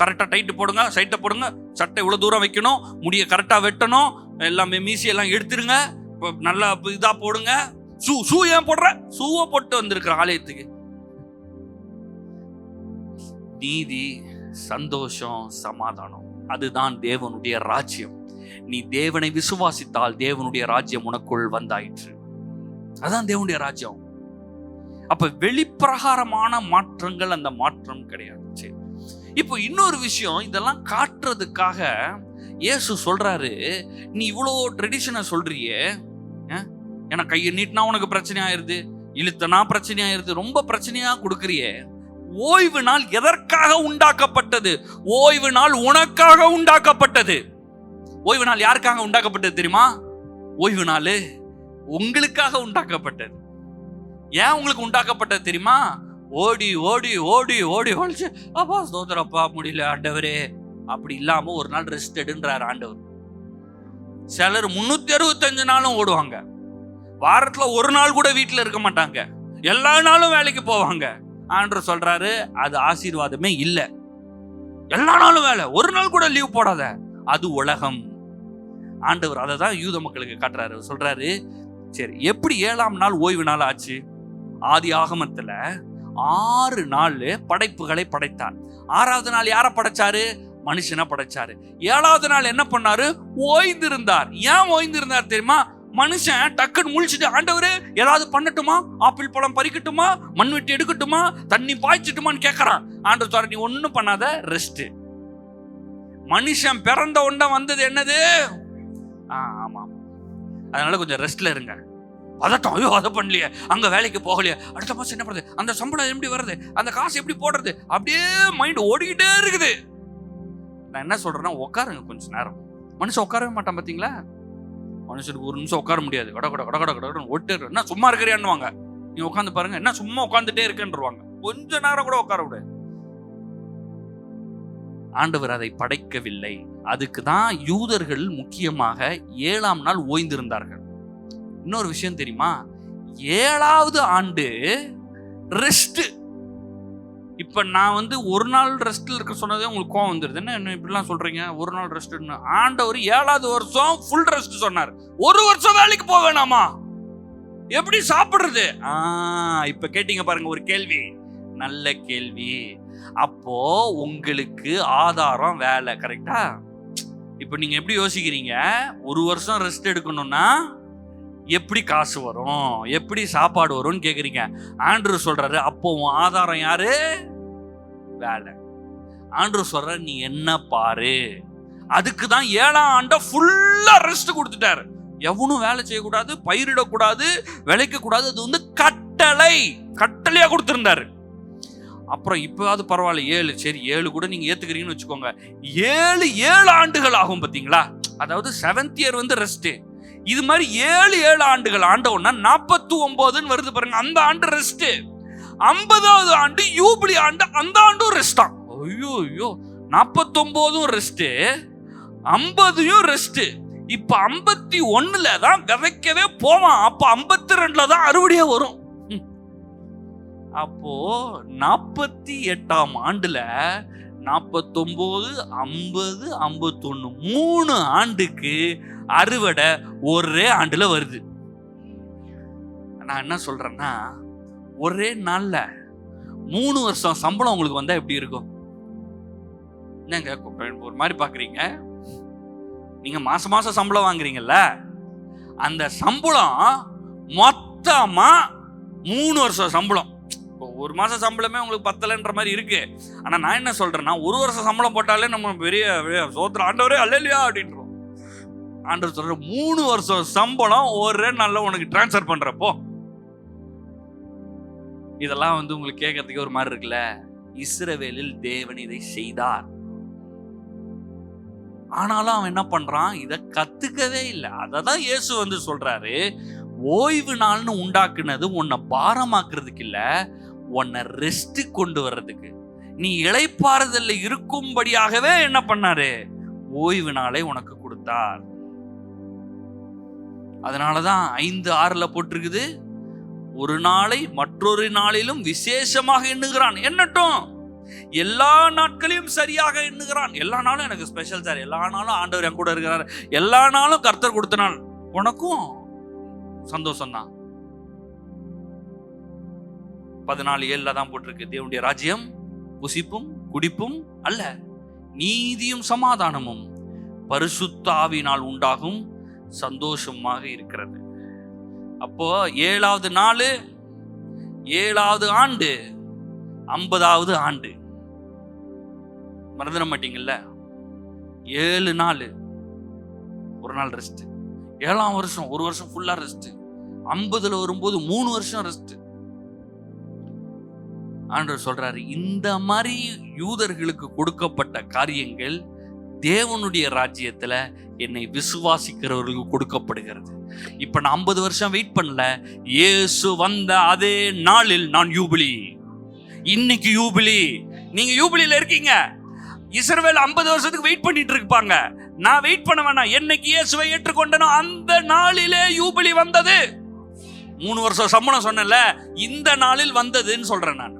கரெக்டா டைட்டு போடுங்க, சைட்டை போடுங்க, சட்டை இவ்வளவு தூரம் வைக்கணும், முடிய கரெக்டா வெட்டணும், எல்லாமே மீசியெல்லாம் எடுத்துருங்க, நல்லா இதா போடுங்க. ஷூ ஏன் போடுற? ஷூவை போட்டு வந்திருக்கிற ஆலயத்துக்கு. நீதி, சந்தோஷம், சமாதானம், அதுதான் தேவனுடைய ராஜ்யம். நீ தேவனை விசுவாசித்தால் தேவனுடைய ராஜ்யம் உனக்குள் வந்தாயிற்று. அதான் தேவனுடைய ராஜ்யம். அப்ப வெளிப்பிரகாரமான மாற்றங்கள் அந்த மாற்றம் கிடையாது. சரி, இப்போ இன்னொரு விஷயம், இதெல்லாம் காட்டுறதுக்காக இயேசு சொல்றாரு, நீ இவ்வளோ ட்ரெடிஷனை சொல்றியே, ஏன்னா கையை நீட்டினா உனக்கு பிரச்சனை ஆயிருது, இழுத்தனா பிரச்சனை ஆயிருது, ரொம்ப பிரச்சனையா கொடுக்குறியே. ஓய்வு நாள் எதற்காக உண்டாக்கப்பட்டது? ஓய்வு நாள் உனக்காக உண்டாக்கப்பட்டது. ஓய்வு நாள் யாருக்காக உண்டாக்கப்பட்டது தெரியுமா? ஓய்வு நாள் உங்களுக்காக உண்டாக்கப்பட்டது. ஏன் உங்களுக்கு உண்டாக்கப்பட்டது தெரியுமா? ஓடி ஓடி ஓடி ஓடி ஒழிச்சு, அப்பா ஸ்தோத்திரப்பா முடியல ஆண்டவரே, அப்படி இல்லாம ஒரு நாள் ரெஸ்ட் எடுன்றார் ஆண்டவர். சிலர் 365 நாளும் ஓடுவாங்க, வாரத்துல ஒரு நாள் கூட வீட்டுல இருக்க மாட்டாங்க, எல்லா நாளும் வேலைக்கு போவாங்க. ஆண்டவர் சொல்றாரு, அது ஆசீர்வாதமே இல்லை. எல்லா நாளும் வேலை, ஒரு நாள் கூட லீவ் போடாத, அது உலகம். ஆண்டவர் அதை தான் யூத மக்களுக்கு காட்டுறாரு. சொல்றாரு, சரி எப்படி 7ஆம் நாள் ஓய்வு நாள் ஆச்சு? ஆதி ஆகமத்துல 6 நாள் படைப்புகளை படைத்தார். 6வது நாள் யாரை படைச்சாரு? மனுஷனை படைச்சாரு. 7வது நாள் என்ன பண்ணாரு? ஓய்ந்திருந்தார். ஏன் ஓய்ந்திருந்தார் தெரியுமா? மனுஷன் டக்குன்னு முழிச்சுட்டு, ஆண்டவரே ஏதாவது பண்ணட்டுமா, ஆப்பிள் பழம் பறிக்கட்டுமா, மண் வெட்டி எடுக்கட்டுமா, தண்ணி பாய்ச்சிட்டுமான்னு கேட்கறான். ஆண்டவர் சொல்ற, நீ ஒண்ணும் பண்ணாத, ரெஸ்ட். மனுஷன் பிறந்த உடனே வந்தது என்னது? ஆமா, அதனால கொஞ்சம் ரெஸ்ட்ல இருங்க. பதட்டம், ஐயோ அதை பண்ணலையே, அங்க வேலைக்கு போகலையே, அடுத்த மாசம் என்ன பண்றது, அந்த சம்பளம் எப்படி வருது, அந்த காசு எப்படி போடுறது, அப்படியே மைண்ட் ஓடிக்கிட்டே இருக்குது. நான் என்ன சொல்றேன்னா, உட்காருங்க கொஞ்ச நேரம். மனுஷன் உட்காரவே மாட்டான் பாத்தீங்களா? மனுஷனுக்கு ஒரு நிமிஷம் உட்கார முடியாது. கட கட கட கட கட ஒட்டு, என்ன சும்மா இருக்கிறியான்னுவாங்க. நீ உட்காந்து பாருங்க, என்ன சும்மா உட்காந்துட்டே இருக்கேன்றுவாங்க. கொஞ்ச நேரம் கூட உட்கார விட. ஆண்டவர் அதை படைக்கவில்லை. அதுக்குதான் யூதர்கள் முக்கியமாக 7ஆம் நாள் ஓய்ந்திருந்தார்கள். இன்னொரு விஷயம் தெரியுமா? 7வது ஆண்டு ரெஸ்ட். இப்ப நான் ஒரு நாள் ரெஸ்ட்ல இருக்க சொன்னதே உங்களுக்கு கோவம் வந்துருது. என்ன இப்படிலாம் சொல்றீங்க, ஒரு நாள் ரெஸ்ட்? ஆண்டவர் 7வது வருஷம் ஃபுல் ரெஸ்ட் சொன்னார். ஒரு வருஷம் வேலைக்கு போக வேணாமா? எப்படி சாப்பிடுறது? இப்ப கேட்டீங்க பாருங்க ஒரு கேள்வி, நல்ல கேள்வி. அப்போ உங்களுக்கு ஆதாரம் வேலை, கரெக்டா? இப்ப நீங்க எப்படி யோசிக்கிறீங்க? ஒரு வருஷம் ரெஸ்ட் எடுக்கணும்னா எப்படி காசு வரும், எப்படி சாப்பாடு வரும்னு கேக்குறீங்க. ஆண்டவர் சொல்றாரு, அப்போ உன் ஆதாரம் யாரு? வேலை. ஆண்டவர் சொல்றாரு, நீ என்ன பாரு. அதுக்குதான் 7ஆம் ஆண்ட ஃபுல்லா ரெஸ்ட் கொடுத்துட்டாரு. எவனும் வேலை செய்யக்கூடாது, பயிரிடக்கூடாது, விளைக்க கூடாது. அது கட்டளையா கொடுத்திருந்தாரு. அப்புறம் இப்போது பரவாயில்ல 7, சரி 7 கூட நீங்க ஏத்துக்கிறீங்கன்னு வச்சுக்கோங்க. 7 ஆண்டுகள் ஆகும் பாத்தீங்களா? அதாவது 7th இயர் ரெஸ்ட். இது மாதிரி 7 ஆண்டுகள் ஆண்டவன்னா 49ன்னு வருது பாருங்க, அந்த ஆண்டு ரெஸ்ட். 50வது ஆண்டு யூபிலி ஆண்டு, அந்த ஆண்டும் ரெஸ்ட் தான். ஐயோ 49ம் ரெஸ்ட், 50யும் ரெஸ்ட். இப்ப 51ல தான் விதைக்கவே போவான். அப்ப 52ல தான் அறுவடையே வரும். அப்போ 48ஆம் ஆண்டுல 49, 50, 51 3 ஆண்டுக்கு அறுவடை ஒரே ஆண்டுல வருது. நான் என்ன சொல்றேன்னா, ஒரே நாள்ல 3 வருஷம் சம்பளம் உங்களுக்கு வந்தா எப்படி இருக்கும்? என்னங்க ஒரு மாதிரி பாக்குறீங்க? நீங்க மாசம் மாசம் சம்பளம் வாங்குறீங்கல்ல, அந்த சம்பளம் மொத்தமா 3 வருஷம் சம்பளம். ஒரு மாசம் சம்பளமே உங்களுக்கு பத்தலன்ற மாதிரி இருக்கு. ஆனா நான் என்ன சொல்றேன்னா, ஒரு வருஷம் சம்பளம் போட்டாலே நம்ம பெரிய சோத்திர ஆண்டவரே அல்லேலூயா அப்படின்றோம். ஆண்டவர் சொல்ற, 3 வருஷம் சம்பளம் ஒரே நாள்ல உனக்கு டிரான்ஸ்ஃபர் பண்றப்போ, இதெல்லாம் உங்களுக்கு கேட்கறதுக்கு ஒரு மாதிரி இருக்குல்ல. இஸ்ரவேலில் தேவன் இதை செய்தார். ஆனாலும் அவன் என்ன பண்றான்? இத கத்துக்கவே இல்லை. அததான் இயேசு சொல்றாரு, ஓய்வு நாள்னு உண்டாக்குனது உன்னை பாரமாக்குறதுக்கு இல்ல, உன்னை ரெஸ்ட் கொண்டு வர்றதுக்கு. நீ இளைப்பாறுதல்ல இருக்கும்படியாகவே என்ன பண்ணாரு? ஓய்வு நாளை உனக்கு கொடுத்தார். அதனாலதான் 5:6 போட்டிருக்குது, ஒரு நாளை மற்றொரு நாளிலும் விசேஷமாக எண்ணுகிறான். எண்ணட்டும், எல்லா நாட்களையும் சரியாக எண்ணுகிறான். எல்லா நாளும் எனக்கு ஸ்பெஷல் சார், எல்லா நாளும் ஆண்டவர் என் கூட இருக்கிறார், எல்லா நாளும் கர்த்தர் கொடுத்த நாள், உனக்கும் சந்தோஷம் தான். 14:7 தான் போட்டிருக்கு, தேவனுடைய ராஜ்யம் புசிப்பும் குடிப்பும் அல்ல, நீதியும் சமாதானமும் பரிசுத்த ஆவியினால் உண்டாகும் சந்தோஷமாக இருக்கிறது. அப்போ 7வது நாள், 7வது ஆண்டு, 50வது ஆண்டு. மறந்துட மாட்டீங்கல்ல? 7 நாள் ஒரு நாள் ரெஸ்ட். 7ஆம் வருஷம் ஒரு வருஷம் ஃபுல்லா ரெஸ்ட். 50ல வரும்போது 3 வருஷம் ரெஸ்ட். ஆண்டவர் சொல்றாரு, இந்த மாதிரி யூதர்களுக்கு கொடுக்கப்பட்ட காரியங்கள் தேவனுடைய ராஜ்யத்துல என்னை விசுவாசிக்கிறவர்களுக்கு கொடுக்கப்படுகிறது. இப்ப நான் 50 வருஷம் வெயிட் பண்ணல. இயேசு வந்த அதே நாளில் நான் யூபிலி. இன்னைக்கு யூபிலி. நீங்க யூபிலில இருக்கீங்க. இஸ்ரவேல் 50 வருஷத்துக்கு வெயிட் பண்ணிட்டு இருப்பாங்க. நான் வெயிட் பண்ண வேணாம். என்னைக்கு இயேசுவை ஏற்றுக்கொண்டனோ அந்த நாளிலே யூபிலி வந்தது. 3 வருஷம் சம்பளம் சொன்னல, இந்த நாளில் வந்ததுன்னு சொல்றேன் நான்.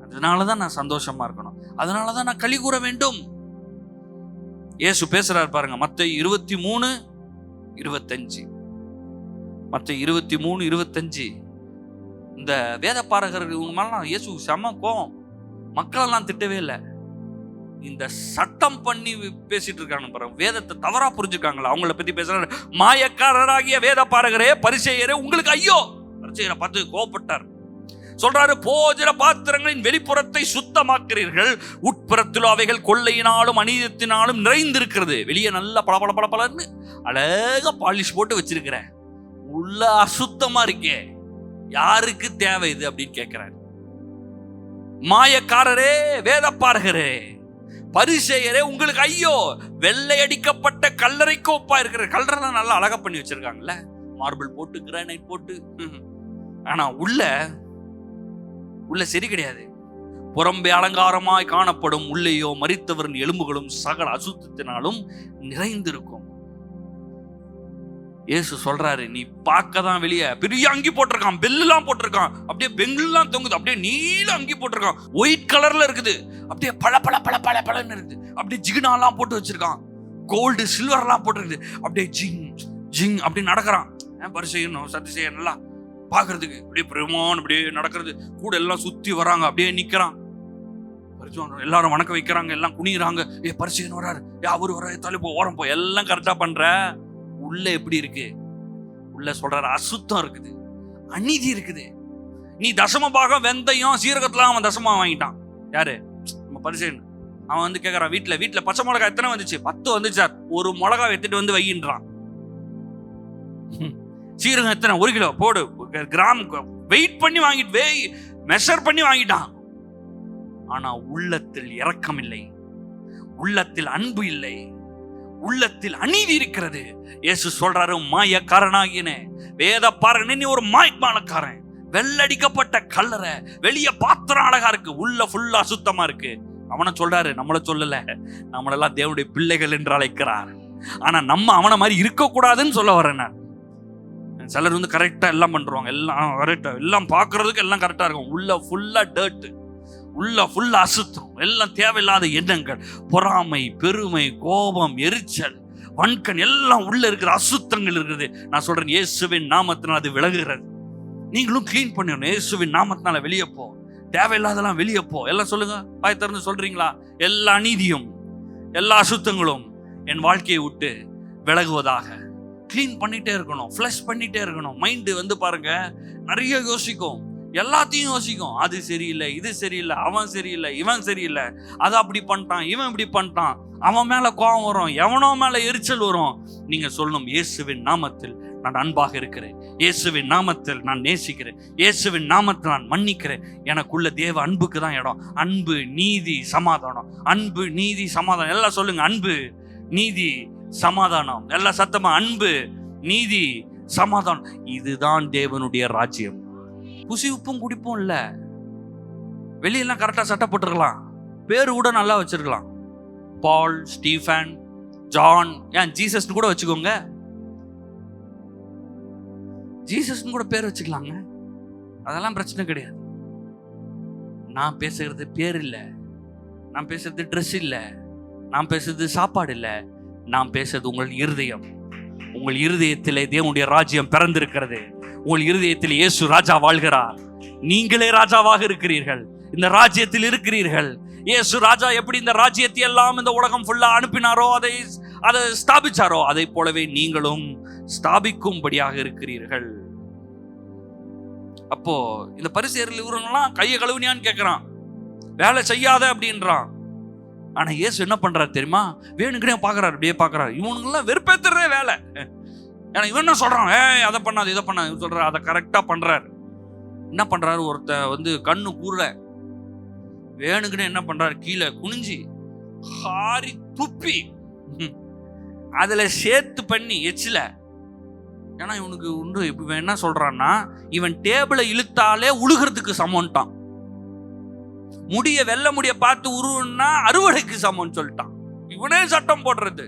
அதனாலதான் நான் சந்தோஷமா இருக்கணும். அதனாலதான் நான் களி கூற வேண்டும். இயேசு பேசுறாரு பாருங்க, மத்தேயு 23:25. மத்தேயு 23:25. இந்த வேதபாரகர்கள் இவங்க மேலாம் இயேசு செம கோவம். மக்களெல்லாம் திட்டவே இல்லை, இந்த சட்டம் பண்ணி பேசிட்டு இருக்காங்க பாருங்க, வேதத்தை தவறா புரிஞ்சுக்காங்களா அவங்கள பத்தி பேசுறாரு. மாயக்காரராகிய வேதபாரகரே, பரிசேயரே, உங்களுக்கு ஐயோ. பரிசேயரை பார்த்து கோபப்பட்டார். சொல்றாரு, போஜன பாத்திரங்களின் வெளிப்புறத்தை சுத்தமாக்குறீர்கள், உட்புறத்திலோ அவைகள் கொள்ளையினாலும் அநீதத்தினாலும் நிறைந்திருக்கிறது. வெளியே நல்லா பளபளன்னு அழகா பாலிஷ் போட்டு வச்சிருக்கிறேன், உள்ள அசுத்தமா இருக்கே, யாருக்கு தேவை இது அப்படின்னு கேட்கிறாரு. மாயக்காரரே, வேதபாரகரே, பரிசேயரே, உங்களுக்கு ஐயோ, வெள்ளை அடிக்கப்பட்ட கல்லறைக்கு ஒப்பா இருக்கிற. கல்லறை நல்லா அழகா பண்ணி வச்சிருக்காங்கல்ல, மார்பிள் போட்டு கிரானைட் போட்டு. ஆனா உள்ள சரி கிடையாது. புறம்பே அலங்காரமாய் காணப்படும், உள்ளேயோ மரித்தவரின் எலும்புகளும் சகல அசுத்தத்தினாலும் நிறைந்திருக்கும். இயேசு சொல்றாரு, நீ பார்க்கதான் வெளியே பெரிய அங்கி போட்டிருக்கான், பெல்லாம் போட்டிருக்கான், அப்படியே பெங்கெல்லாம் தொங்குது, அப்படியே நீல அங்கி போட்டிருக்கான், ஒயிட் கலர்ல இருக்குது, அப்படியே பல பல பல பல பலன்னு இருக்குது, அப்படியே ஜிகினாலாம் போட்டு வச்சிருக்கான், கோல்டு சில்வர்லாம் போட்டிருக்குது, அப்படியே ஜிங் ஜிங் அப்படி நடக்கிறான். பரிசேயனும் சதுசேயன் எல்லாம் பாக்குறதுக்கு அப்படியே பிரமான் அப்படியே நடக்கிறது, கூட எல்லாம் சுத்தி வராங்க, அப்படியே நிக்கிறான். எல்லாரும் வணக்கம் வைக்கிறாங்க, எல்லாம் குனிறாங்க. பரிசேயன் வராரு, அவரு வர தலைப்போ ஓரம் போ, எல்லாம் கரெக்டா பண்ற. உள்ள எப்படி இருக்கு? உள்ள சொல்றாரு, அசுத்தம் இருக்குது, அநீதி இருக்குது. நீ தசம பாகம் வெந்தயம் சீரகத்துல அவன் தசமா வாங்கிட்டான். யாரு? நம்ம பரிசேயன். அவன் வந்து கேட்கறான், வீட்டுல பச்சை மிளகா எத்தனை வந்துச்சு? 10 வந்துச்சு சார். ஒரு மிளகா எடுத்துட்டு வந்து வையின்றான். சீரகம் எத்தனை? 1 கிலோ போடு. கிராம் வெயிட் பண்ணி வாங்கிட்டு மெஷர் பண்ணி வாங்கிட்டான். ஆனா உள்ளத்தில் இரக்கம் இல்லை, உள்ளத்தில் அன்பு இல்லை, உள்ளத்தில் அநீதி இருக்கிறது. இயேசு சொல்றாரு, மாயக்காரனாகியனே, வேதபாரகனே, நீ ஒரு மாயக்காரன். வெள்ளடிக்கப்பட்ட கல்லறை, வெளிய பாத்திரம் அழகா இருக்கு, உள்ள ஃபுல்லா அசுத்தமா இருக்கு. அவனை சொல்றாரு, நம்மள சொல்லல, நம்மளெல்லாம் தேவனுடைய பிள்ளைகள் என்று அழைக்கிறார். ஆனா நம்ம அவனை மாதிரி இருக்க கூடாதுன்னு சொல்ல வரேன் நான். சிலர் வந்து கரெக்டா எல்லாம் பண்றாங்க, எல்லாம் கரெக்டா, எல்லாம் பாக்குறதுக்கு எல்லாம் கரெக்டா இருக்கும், உள்ள ஃபுல்லா டர்ட், உள்ள ஃபுல்லா அசுத்தம், எல்லாம் தேவையில்லாத எண்ணங்கள், பொறாமை, பெருமை, கோபம், எரிச்சல், வன்கண், எல்லாம் உள்ள இருக்கிற அசுத்தங்கள் இருக்குது. நான் சொல்றேன், இயேசுவின் நாமத்தினால் அது விலகுகிறது. நீங்களும் கிளீன் பண்ணிடணும். இயேசுவின் நாமத்தினால வெளியே போ, தேவையில்லாதெல்லாம் வெளியே போ. எல்லாம் சொல்லுங்க, வாய் திறந்து சொல்றீங்களா? எல்லா நீதியும் எல்லா அசுத்தங்களும் என் வாழ்க்கையை விட்டு விலகுவதாக. கிளீன் பண்ணிட்டே இருக்கணும், ஃப்ளஷ் பண்ணிட்டே இருக்கணும். மைண்டு வந்து பாருங்க, நிறைய யோசிக்கும், எல்லாத்தையும் யோசிக்கும். அது சரியில்லை, இது சரியில்லை, அவன் சரியில்லை, இவன் சரியில்லை, அதை அப்படி பண்ணிட்டான், இவன் இப்படி பண்ணிட்டான், அவன் மேல கோபம் வரும், எவனோ மேல எரிச்சல் வரும். நீங்க சொல்லணும், இயேசுவின் நாமத்தில் நான் அன்பாக இருக்கிறேன், இயேசுவின் நாமத்தில் நான் நேசிக்கிறேன், இயேசுவின் நாமத்தில் நான் மன்னிக்கிறேன். எனக்குள்ள தேவ அன்புக்கு தான் இடம். அன்பு, நீதி, சமாதானம். அன்பு, நீதி, சமாதானம். எல்லாம் சொல்லுங்க, அன்பு, நீதி, சமாதானம். எல்லாம் சத்தமா, அன்பு, நீதி, சமாதானம். இதுதான் தேவனுடைய ராஜ்யம். புசி உப்பும் குடிப்பும் இல்ல. வெளியெல்லாம் கரெக்டா சட்டை போட்டுருக்கலாம், பேரு கூட நல்லா வச்சிருக்கலாம், பால், ஸ்டீஃபன், ஜான், ஏன் ஜீசஸ் கூட வச்சுக்கோங்க, ஜீசஸ் கூட பேர் வச்சுக்கலாங்க, அதெல்லாம் பிரச்சனை கிடையாது. நான் பேசுறது பேர் இல்ல, நான் பேசுறது ட்ரெஸ் இல்ல, நான் பேசுறது சாப்பாடு இல்ல, நான் பேசுறது உங்கள் இருதயம். உங்கள் இருதயத்திலே தேவனுடைய ராஜ்யம் பிறந்திருக்கிறது. உங்கள் இருதயத்தில் இயேசு ராஜா வாழ்கிறார். நீங்களே ராஜாவாக இருக்கிறீர்கள், இந்த ராஜ்யத்தில் இருக்கிறீர்கள். இயேசு ராஜா எப்படி இந்த ராஜ்யத்தை எல்லாம் இந்த உலகம் ஃபுல்லா அனுப்பினாரோ, அதை ஸ்தாபிச்சாரோ, அதை போலவே நீங்களும் ஸ்தாபிக்கும்படியாக இருக்கிறீர்கள். அப்போ இந்த பரிசேயர்கள் இவரெல்லாம் கையை கழுவுனியான்னு கேட்கிறான், வேலை செய்யாத அப்படின்றான். ஆனா இயேசு என்ன பண்றாரு தெரியுமா? வேணுங்கனே பாக்குறாரு, அப்படியே பாக்குறாரு. இவனுங்கெல்லாம் வெறுப்பேத்துறதே வேலை. ஏன்னா இவன் என்ன சொல்றான், அதை பண்ணாது, இதை பண்ணாது சொல்றாரு, அதை கரெக்டா பண்றாரு. என்ன பண்றாரு, ஒருத்த வந்து கண்ணு கூறல, வேணுங்கன்னு என்ன பண்றாரு, கீழே குனிஞ்சி ஹாரி துப்பி அதுல சேர்த்து பண்ணி எச்சில. ஏன்னா இவனுக்கு உண்டு. இவன் என்ன சொல்றான்னா, இவன் டேபிளை இழுத்தாலே உழுகிறதுக்கு சமம்ட்டான், முடிய வெள்ள முடிய பார்த்து உருவன்னா அறுவடைக்கு சமம்னு சொல்லிட்டான். இவனே சட்டம் போடுறது.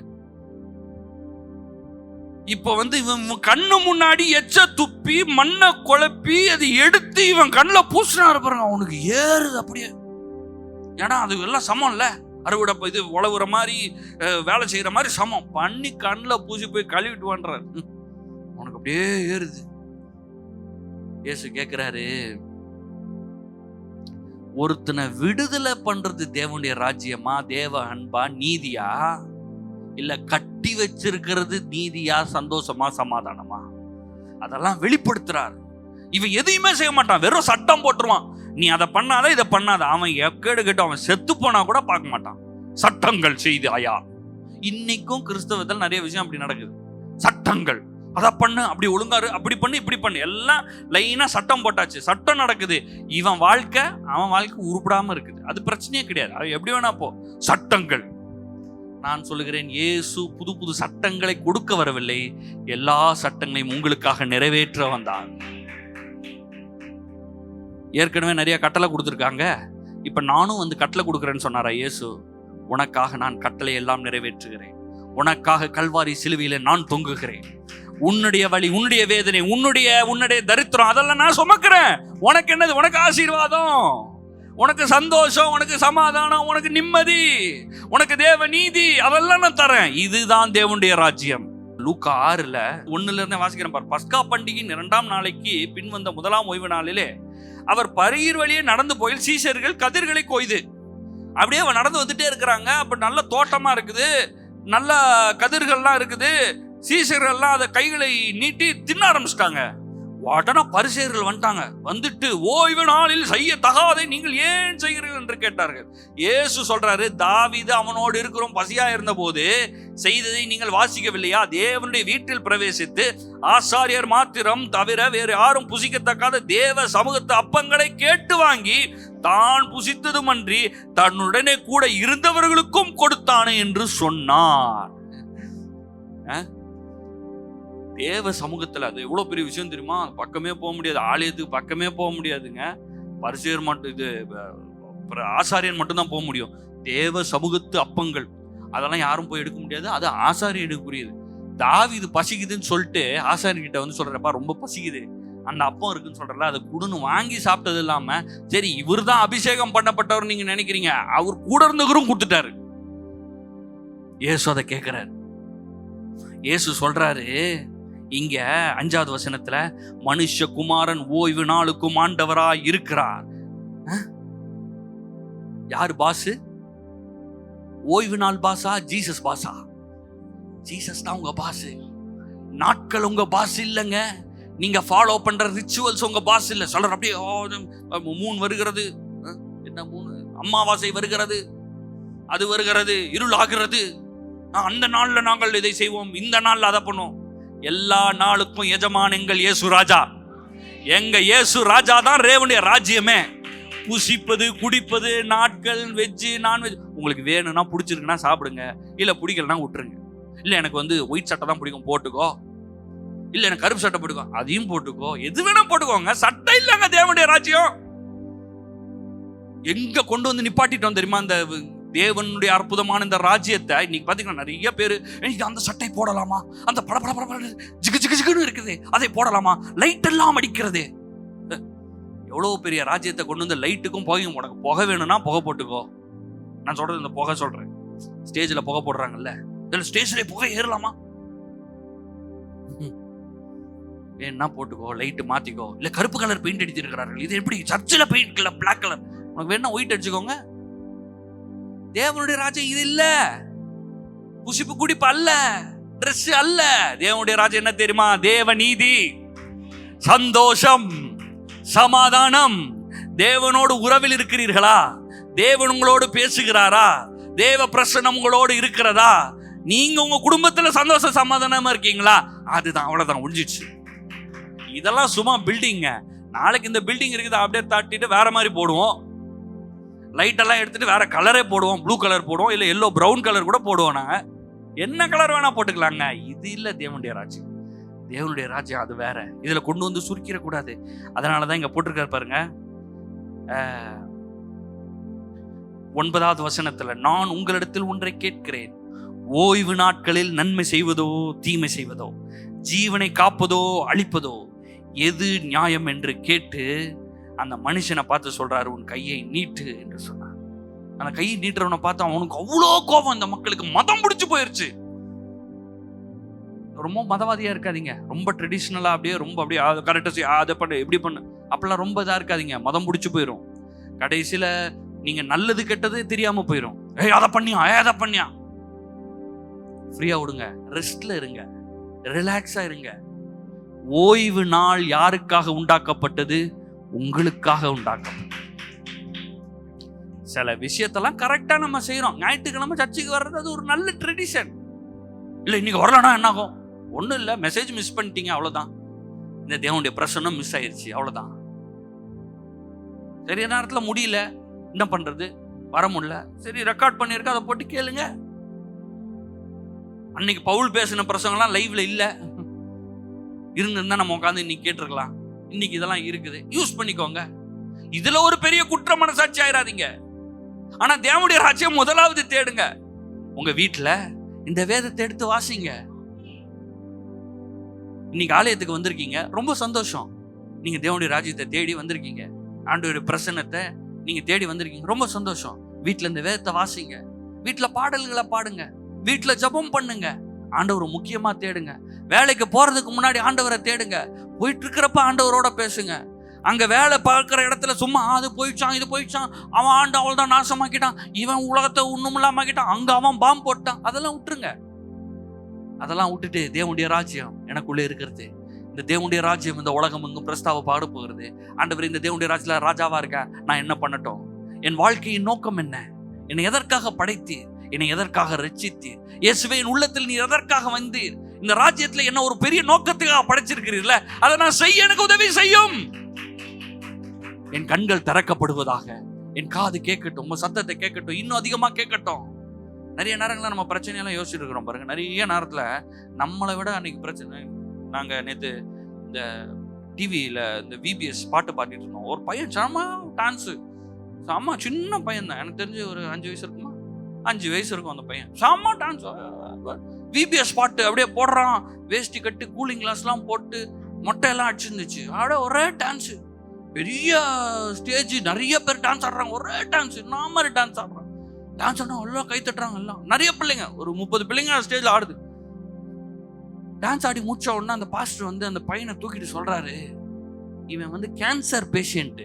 இப்ப வந்து இவன் கண்ணு முன்னாடி எச்ச துப்பி மண்ணை குழப்பி அதை எடுத்து இவன் கண்ணுல பூசினா பாருங்க, அவனுக்கு ஏறுது அப்படியே. ஏன்னா அது எல்லாம் சமம் இல்ல, அறுவடை இது உழவுற மாதிரி வேலை செய்யற மாதிரி சமம் பண்ணி கண்ணில் பூசி போய் கழுவிட்டு வான்றார். உனக்கு அப்படியே ஏறுது. இயேசு கேட்கிறாரு, ஒருத்தனை விடுதலை பண்றது தேவனுடைய ராஜ்யமா, தேவ அன்பா, நீதியா, இல்ல கட்டி வச்சிருக்கிறது நீதியா, சந்தோஷமா, சமாதானமா? அதெல்லாம் வெளிப்படுத்துறாரு. இவன் எதையுமே செய்ய மாட்டான், வெறும் சட்டம் போட்டுருவான். நீ அதை பண்ணாத, இதை பண்ணாத. அவன் எக்கேடு கேட்டு அவன் செத்து போனா கூட பார்க்க மாட்டான். சட்டங்கள் செய்து ஆயா. இன்னைக்கும் கிறிஸ்தவத்தில் நிறைய விஷயம் அப்படி நடக்குது. சட்டங்கள், அதை பண்ணு, அப்படி ஒழுங்காரு, அப்படி பண்ணு, இப்படி பண்ணு, எல்லாம் லைனா சட்டம் போட்டாச்சு, சட்டம் நடக்குது. இவன் வாழ்க்கை, அவன் வாழ்க்கை உருப்படாம இருக்குது. அது பிரச்சனையே கிடையாது, அது எப்படி வேணா போ. சட்டங்கள். நான் சொல்லுகிறேன், இயேசு புது புது சட்டங்களை கொடுக்க வரவில்லை, எல்லா சட்டங்களையும் உங்களுக்காக நிறைவேற்ற வந்தார். ஏற்கனவே நிறைய கட்டளை கொடுத்துருக்காங்க, இப்ப நானும் வந்து கட்டளை கொடுக்குறேன்னு சொன்னாரா இயேசு? உனக்காக நான் கட்டளை எல்லாம் நிறைவேற்றுகிறேன், உனக்காக கல்வாரி சிலுவையில நான் தொங்குகிறேன். உன்னுடைய வலி, உன்னுடைய வேதனை, உன்னுடைய தரித்திரம் அதெல்லாம் நான் சுமக்கிறேன். உனக்கு என்னது? உனக்கு ஆசீர்வாதம், உனக்கு சந்தோஷம், உனக்கு சமாதானம், உனக்கு நிம்மதி, உனக்கு தேவ நீதி, அதெல்லாம் நான் தரேன். இதுதான் தேவனுடைய ராஜ்யம். லூக்கா 6:1 வாசிக்கிறேன் பார். பஸ்கா பண்டிகையின் 2ஆம் நாளைக்கு பின்வந்த 1ஆம் ஓய்வு நாளிலே அவர் பரியிர் வழியே நடந்து போய் சீஷர்கள் கதிர்களை கொய்து. அப்படியே நடந்து வந்துட்டே இருக்கிறாங்க. அப்ப நல்ல தோட்டமா இருக்குது, நல்ல கதிர்கள்லாம் இருக்குது. சீஷர்கள்லாம் அதை கைகளை நீட்டி தின்ன ஆரம்பிச்சிட்டாங்க. உடனே பரிசேயர்கள் வந்துட்டாங்க. வந்துட்டு, ஓய்வு நாளில் செய்ய தகாதை நீங்கள் ஏன் செய்கிறீர்கள் என்று கேட்டார்கள். இயேசு சொல்றாரு, தாவீது அவனோடு இருக்கிறோம் பசியா இருந்த போது செய்ததை நீங்கள் வாசிக்கவில்லையா? தேவனுடைய வீட்டில் பிரவேசித்து ஆசாரியர் மாத்திரம் தவிர வேறு யாரும் புசிக்கத்தக்காத தேவ சமூகத்து அப்பங்களை கேட்டு வாங்கி தான் புசித்ததுமன்றி தன்னுடனே கூட இருந்தவர்களுக்கும் கொடுத்தானே என்று சொன்னார். தேவ சமூகத்துல அது எவ்வளவு பெரிய விஷயம் தெரியுமா? பக்கமே போக முடியாது, ஆலயத்துக்கு பக்கமே போக முடியாதுங்க. பரிசேயர் மட்டும், இது ஆசாரியன் மட்டும்தான் போக முடியும். தேவ சமூகத்து அப்பங்கள் அதெல்லாம் யாரும் போய் எடுக்க முடியாது, அது ஆசாரியன் எடுக்கக்கூடியது. தாவீது பசிக்குதுன்னு சொல்லிட்டு ஆசாரியன் கிட்ட வந்து சொல்றப்பா, ரொம்ப பசிக்குது, அந்த அப்பம் இருக்குன்னு சொல்றல, அதை குடுன்னு வாங்கி சாப்பிட்டது இல்லாம, சரி இவர் தான் அபிஷேகம் பண்ணப்பட்டவர் நீங்க நினைக்கிறீங்க, அவர் கூட இருந்தவரும் கொடுத்துட்டாரு. இயேசு அதை கேட்கிறாரு. இயேசு சொல்றாரு இங்க 5வது வசனத்துல, மனுஷகுமாரன் ஓய்வு நாளுக்கும் ஆண்டவராய் இருக்கிறார். யாரு பாஸ்? ஓய்வு நாள் பாஸா, ஜீசஸ் பாஸா? ஜீசஸ் தான் உங்க பாஸ். நாட்கள் உங்க பாஸ் இல்லைங்க. நீங்க ஃபாலோ பண்ற ரிச்சுவல்ஸ் உங்க பாஸ் இல்ல. சொல்ற அப்படியே, மூன் வருகிறது, என்ன மூணு, அமாவாசை வருகிறது, அது வருகிறது, இருள் ஆகிறது, அந்த நாள்ல நாங்கள் இதை செய்வோம், இந்த நாள்ல அதை பண்ணுவோம். எல்லா நாளுக்கும் எஜமான் எங்கள் இயேசு ராஜா. எங்க இயேசு ராஜா தான் ரேவனுடைய ராஜ்யமே. புசிப்பது, குடிப்பது, நாட்கள், வெஜ்ஜு, நான்வெஜ், உங்களுக்கு வேணும்னா பிடிச்சிருக்குன்னா சாப்பிடுங்க, இல்ல பிடிக்கலன்னா விட்டுருங்க. இல்ல எனக்கு வந்து ஒயிட் சட்டை தான் பிடிக்கும், போட்டுக்கோ. இல்ல எனக்கு கருப்பு சட்டை பிடிக்கும், அதையும் போட்டுக்கோ. எது வேணா போட்டுக்கோங்க, சட்டை இல்லைங்க தேவனுடைய ராஜ்யம். எங்க கொண்டு வந்து நிப்பாட்டிட்டோம் தெரியுமா அந்த தேவனுடைய அற்புதமான இந்த ராஜ்யத்தை? இன்னைக்கு பாத்தீங்கன்னா நிறைய பேரு, அந்த சட்டை போடலாமா, அந்த பட ஜிகு ஜிகு ஜிகுன்னு இருக்குது, அதை போடலாமா, லைட் எல்லாம் அடிக்கிறது. எவ்வளவு பெரிய ராஜ்யத்தை கொண்டு வந்து லைட்டுக்கும் புகையும். உனக்கு புகை வேணும்னா புகை போட்டுக்கோ. நான் சொல்றது இந்த புகை சொல்றேன். ஸ்டேஜ்ல புகை போடுறாங்கல்ல, இதுல ஸ்டேஜ்ல புகை ஏறலாமா? வேணா போட்டுக்கோ, லைட் மாத்திக்கோ. இல்ல கருப்பு கலர் பெயிண்ட் அடிச்சிருக்கிறார்கள், இது எப்படி சர்ச்சில் பெயிண்ட் கலர், பிளாக் கலர், உனக்கு வேணா ஒயிட் அடிச்சுக்கோங்க. தேவனுடைய ராஜ்யம் இது இல்ல. புசிப்பு குடிப்பு அல்ல, ட்ரெஸ் அல்ல. தேவனுடைய ராஜ்யம் என்ன தெரியுமா? தேவ நீதி, சந்தோஷம், சமாதானம். தேவனோடு உறவில் இருக்கிறீர்களா? தேவன் உங்களோடு பேசுகிறாரா? தேவ பிரசன்னம் உங்களோடு இருக்கிறதா? நீங்க உங்க குடும்பத்துல சந்தோஷ சமாதானமா இருக்கீங்களா? அதுதான், அவ்வளவுதான், முடிஞ்சிச்சு. இதெல்லாம் சும்மா பில்டிங்க. நாளைக்கு இந்த பில்டிங் இருக்குது அப்படியே தாட்டிட்டு வேற மாதிரி போடுவோம், லைட் எல்லாம் எடுத்துட்டு வேற கலரே போடுவோம், ப்ளூ கலர் போடுவோம், இல்ல எல்லோ பிரவுன் கலர் கூட போடுவோம். நாங்க என்ன கலர் வேணா போட்டுக்கலாங்க. இது இல்ல தேவனுடைய ராஜ்யம். தேவனுடைய ராஜ்யம் அது வேற. இதுல கொண்டு வந்து சுருக்கிட கூடாது. அதனாலதான் இங்க போட்டிருக்காரு பாருங்க, 9வது வசனத்துல, நான் உங்களிடத்தில் ஒன்றை கேட்கிறேன், ஓய்வு நாட்களில் நன்மை செய்வதோ தீமை செய்வதோ, ஜீவனை காப்பதோ அழிப்பதோ, எது நியாயம் என்று கேட்டு அந்த மனுஷனை பார்த்து சொல்றாரு, உன் கையை நீட்டு என்று சொன்னார். அந்த கை நீட்டுறவனை பார்த்து அவனுக்கு அவ்வளோ கோபம். இந்த மக்களுக்கு மதம் பிடிச்சு போயிருச்சு. ரொம்ப மதவாதியா இருக்காதீங்க, ரொம்ப ட்ரெடிஷ்னலா அப்படியே ரொம்ப அப்படியே கரெக்டா அதை பண்ணு இப்படி பண்ணு அப்படிலாம் ரொம்ப இதா இருக்காதீங்க. மதம் பிடிச்சு போயிடும். கடைசியில நீங்க நல்லது கெட்டது தெரியாம போயிடும். அதை பண்ணியா ஃப்ரீயா விடுங்க, ரெஸ்ட்ல இருங்க, ரிலாக்ஸா இருங்க. ஓய்வு நாள் யாருக்காக உண்டாக்கப்பட்டது? உங்களுக்காக உண்டாக்கப்பட்டது. சில விஷயத்தெல்லாம் கரெக்டா நம்ம செய்யறோம். ஞாயிற்றுக்கிழமை சர்ச்சுக்கு வர்றது அது ஒரு நல்ல ட்ரெடிஷன். இல்ல இன்னைக்கு வரலன்னா என்ன ஆகும்? ஒன்றும் இல்லை, மெசேஜ் மிஸ் பண்ணிட்டீங்க அவ்வளோதான். இந்த தேவனுடைய பிரசன்னம் மிஸ் ஆயிடுச்சு அவ்வளோதான். சரியான நேரத்தில் முடியல, என்ன பண்றது? வர முடியல, சரி ரெக்கார்ட் பண்ணியிருக்க, அதை போட்டு கேளுங்க. அன்னைக்கு பவுல் பேசின பிரசங்கம்லாம் லைவ்ல இல்லை, இருந்திருந்தா நம்ம உட்காந்து இன்னைக்கு கேட்டிருக்கலாம். இன்னைக்கு இதெல்லாம் இருக்குது, யூஸ் பண்ணிக்கோங்க. இதுல ஒரு பெரிய குற்ற மனசாட்சி ஆயிராதீங்க. ஆனா தேவனுடைய ராஜ்யம் முதலாவது தேடுங்க. உங்க வீட்டுல இந்த வேதத்தை எடுத்து வாசிங்க. இன்னைக்கு ஆலயத்துக்கு வந்திருக்கீங்க, ரொம்ப சந்தோஷம். நீங்க தேவனுடைய ராஜ்யத்தை தேடி வந்திருக்கீங்க, ஆண்டவருடைய பிரசன்னத்தை நீங்க தேடி வந்திருக்கீங்க, ரொம்ப சந்தோஷம். வீட்டுல இந்த வேதத்தை வாசிங்க, வீட்டுல பாடல்களை பாடுங்க, வீட்டுல ஜெபம் பண்ணுங்க, ஆண்டவரை முக்கியமா தேடுங்க. வேலைக்கு போறதுக்கு முன்னாடி ஆண்டவரை தேடுங்க. போயிட்டு இருக்கிறப்ப ஆண்டவரோட பேசுங்க. அங்க வேலை பார்க்கிற இடத்துல சும்மா அது போயிடுச்சான் இது போயிடுச்சான், அவன் ஆண்டு அவள் தான் நாசமாக்கிட்டான், இவன் உலகத்தை ஒண்ணும் இல்லாமக்கிட்டான், அங்க அவன் பாம்பு போட்டான், அதெல்லாம் விட்டுருங்க. அதெல்லாம் விட்டுட்டு தேவனுடைய ராஜ்யம் எனக்குள்ளே இருக்கிறது, இந்த தேவனுடைய ராஜ்யம் இந்த உலகம் எங்கும் பிரஸ்தாவ பாட போகிறது. ஆண்டவர் இந்த தேவனுடைய ராஜ்யத்துல ராஜாவா இருக்க நான் என்ன பண்ணட்டும்? என் வாழ்க்கையின் நோக்கம் என்ன? என்னை எதற்காக படைத்தீர்? என்னை எதற்காக ரட்சித்தீர்? இயேசுவே, என் உள்ளத்தில் நீ எதற்காக வந்தீர்? இந்த ராஜ்யத்துல என்ன ஒரு பெரிய நோக்கத்துக்காக படைச்சிருக்கிறீர்கள, அதை நான் செய்ய எனக்கு உதவி செய்யும். என் கண்கள் திறக்கப்படுவதாக, என் காது கேட்கட்டும், உங்க சத்தத்தை கேட்கட்டும், இன்னும் அதிகமா கேட்கட்டும். நிறைய நேரங்கள நம்ம பிரச்சனையெல்லாம் யோசிச்சுட்டு இருக்கிறோம் பாருங்க. நிறைய நேரத்துல நம்மளை விட அன்னைக்கு பிரச்சனை. நாங்க நேத்து இந்த டிவியில இந்த VBS பாட்டு பாடிட்டு இருந்தோம். ஒரு பையன் செம்ம டான்ஸு, செம்ம சின்ன பையன் தான், எனக்கு தெரிஞ்சு ஒரு 5 வயசு இருக்குமா, 5 வயசு இருக்கும் அந்த பையன். செம்ம டான்ஸ், VBS பாட்டு அப்படியே போடுறான், வேஷ்டி கட்டு கூலிங் கிளாஸ் எல்லாம் போட்டு மொட்டையெல்லாம் அடிச்சிருந்துச்சு. அப்படியே ஒரே டான்ஸு, பெரிய ஸ்டேஜ், நிறைய பேர் டான்ஸ் ஆடுறாங்க, ஒரே டான்ஸ், என்ன மாதிரி டான்ஸ் ஆடுறாங்க. டான்ஸ் ஆனா எல்லாம் கை தட்டுறாங்க, எல்லாம் நிறைய பிள்ளைங்க, ஒரு 30 பிள்ளைங்க ஸ்டேஜ்ல ஆடுது. டான்ஸ் ஆடி முடிச்ச உடனே அந்த பாஸ்டர் வந்து அந்த பையனை தூக்கிட்டு சொல்றாரு, இவன் வந்து கேன்சர் பேஷண்ட்,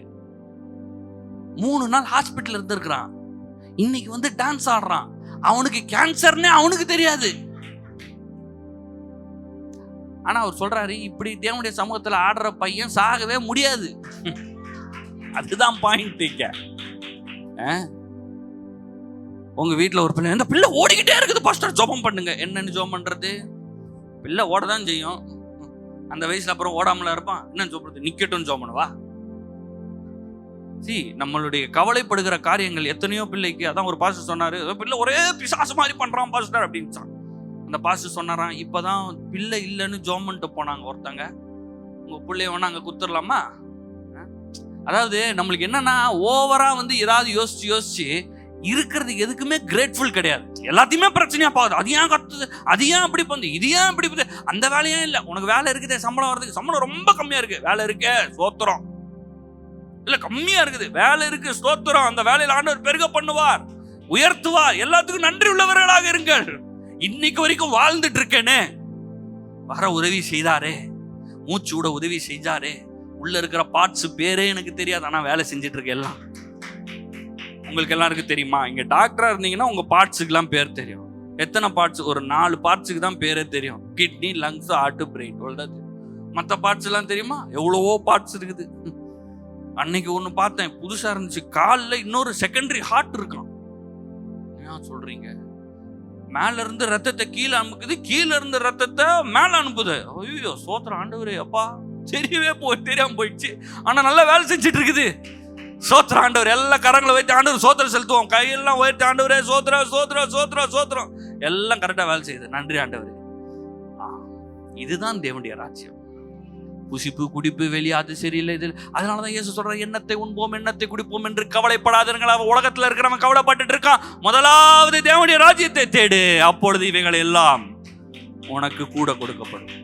3 நாள் ஹாஸ்பிட்டல் இருந்திருக்கிறான், இன்னைக்கு வந்து டான்ஸ் ஆடுறான், அவனுக்கு கேன்சர்னே அவனுக்கு தெரியாது. ஆனா அவர் சொல்றாரு, இப்படி தேவனுடைய சமூகத்துல ஆடுற பையன் சாகவே முடியாது. அதுதான் பாயிண்ட். உங்க வீட்டுல ஒரு பிள்ளை, இந்த பிள்ளை ஓடிக்கிட்டே இருக்குது பாஸ்டர், ஜெபம் பண்ணுங்க. என்னன்னு ஜெபம் பண்றது? பிள்ளை ஓடதான் செய்யும், அந்த வயசுல அப்புறம் ஓடாமல இருப்பான், என்ன சொல்றது? நிக்கட்டும் ஜெபம் பண்ணுவா. நம்மளுடைய கவலைப்படுகிற காரியங்கள் எத்தனையோ பிள்ளைக்கு. அதான் ஒரு பாஸ்டர் சொன்னாரு, பிள்ளை ஒரே பிசாசு மாதிரி பண்றான் பாஸ்டர் அப்படின்னு. அந்த பாஸ்டர் சொன்னாராம், இப்பதான் பிள்ளை இல்லைன்னு ஜெபம் பண்ணிட்டு போனாங்க ஒருத்தங்க, உங்க பிள்ளைய வேணா அங்க குத்துடலாமா? அதாவது நம்மளுக்கு என்னன்னா, ஓவரா வந்து ஏதாவது யோசிச்சு இருக்கிறது எதுக்குமே கிரேட்ஃபுல் கிடையாது. எல்லாத்தையுமே பிரச்சனையா பாக்குது. அது ஏன் கத்துது, அது ஏன் அப்படி பண்ணுது, இது ஏன் இப்படி பண்ணுது, அந்த வேலையே இல்லை. உனக்கு வேலை இருக்குது, சம்பளம் வருது, சம்பளம் ரொம்ப கம்மியா இருக்கு, வேலை இருக்கு ஸ்தோத்திரம். இல்ல கம்மியா இருக்குது, வேலை இருக்கு ஸ்தோத்திரம். அந்த வேலையில ஆண்டவர் பெருக பண்ணுவார், உயர்த்துவார். எல்லாத்துக்கும் நன்றி உள்ளவர்களாக இருங்கள். இன்னைக்கு வரைக்கும் வாழ்ந்துட்டு இருக்கேனே, வர உதவி செய்தாரே, மூச்சு விட உதவி செஞ்சாரே, உள்ள இருக்கிற பார்ட்ஸ் பேரே எனக்கு தெரியாது, ஆனா வேலை செஞ்சுட்டு இருக்க. எல்லாம் உங்களுக்கு எல்லாருக்கும் தெரியுமா? இங்க டாக்டரா இருந்தீங்கன்னா உங்க பார்ட்ஸுக்கு எல்லாம் பேர் தெரியும். எத்தனை பார்ட்ஸ்? ஒரு 4 பார்ட்ஸுக்கு தான் பேரே தெரியும். Kidney, lungs, heart, brain. மற்ற பார்ட்ஸ் எல்லாம் தெரியுமா? எவ்வளவோ பார்ட்ஸ் இருக்குது. அன்னைக்கு ஒண்ணு பார்த்தேன், புதுசா இருந்துச்சு. காலில் இன்னொரு செகண்டரி ஹார்ட் இருக்கான். என்ன சொல்றீங்க? மேல இருந்து ரத்தத்தை கீழே அனுப்புது, கீழே இருந்து ரத்தத்தை மேல அனுப்புது. ஐயோ சோத்திரம் ஆண்டவரே, அப்பா தெரியாம போயிடுச்சு, ஆனா நல்லா வேலை செஞ்சுட்டு இருக்குது. சோத்திரம் ஆண்டவர். எல்லா கரங்களை வைத்து ஆண்டவர் சோத்திரம் செலுத்துவோம், கையெல்லாம் உயர்த்தி ஆண்டவரே சோத்திரம் சோத்திரம் சோத்திரம் சோத்திரம், எல்லாம் கரெக்டா வேலை செய்யுது. நன்றி ஆண்டவரே. இதுதான் தேவனுடைய ராஜ்யம். புசிப்பு குடிப்பு வெளியாது சரியில்லை. இது அதனாலதான் இயேசு சொல்ற, எண்ணத்தை உண்போம் எண்ணத்தை குடிப்போம் என்று கவலைப்படாதீர்கள். அவன் உலகத்துல இருக்கிறவன் கவலைப்பட்டு இருக்கான். முதலாவது தேவனுடைய ராஜ்யத்தை தேடு, அப்பொழுது இவைகள் எல்லாம் உனக்கு கூட கொடுக்கப்படும்.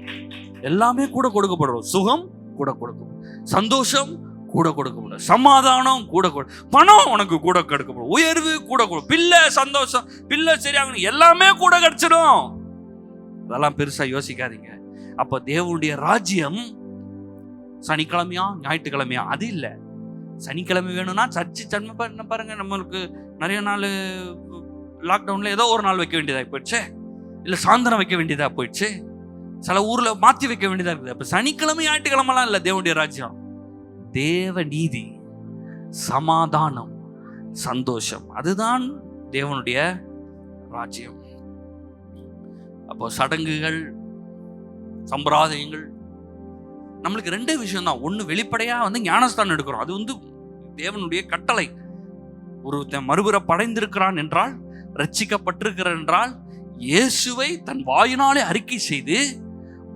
எல்லாமே கூட கொடுக்கப்படும். சுகம் கூட கொடுக்கப்படும், சந்தோஷம் கூட கொடுக்கப்படும், சமாதானம் கூட பணம் உனக்கு கூட கொடுக்கப்படும், உயர்வு கூட பிள்ளை சந்தோஷம், பிள்ளை சரியாகணும், எல்லாமே கூட கிடைச்சிடும். அதெல்லாம் பெருசா யோசிக்காதீங்க. அப்ப தேவனுடைய ராஜ்யம் சனிக்கிழமையா ஞாயிற்றுக்கிழமையா அது இல்லை. சனிக்கிழமை வேணும்னா சர்ச்சு என்ன பாருங்க, நம்மளுக்கு நிறைய நாள் லாக்டவுன்ல ஏதோ ஒரு நாள் வைக்க வேண்டியதா போயிடுச்சு, இல்ல சாயந்தரம் வைக்க வேண்டியதா போயிடுச்சு, சில ஊர்ல மாத்தி வைக்க வேண்டியதா இருக்குது. அப்ப சனிக்கிழமை ஞாயிற்றுக்கிழமெல்லாம் இல்ல தேவனுடைய ராஜ்யம். தேவ நீதி, சமாதானம், சந்தோஷம், அதுதான் தேவனுடைய ராஜ்யம். அப்போ சடங்குகள், சம்பிரதாயங்கள் நம்மளுக்கு ரெண்டே விஷயம் தான். ஒண்ணு வெளிப்படையா ஞானஸ்தானம் எடுக்கிறோம், அது தேவனுடைய கட்டளை. ஒருத்தன் மறுபுற படைந்திருக்கிறான் என்றால், ரட்சிக்கப்பட்டிருக்கிறான் என்றால், இயேசுவை தன் வாயினாலே அறிக்கை செய்து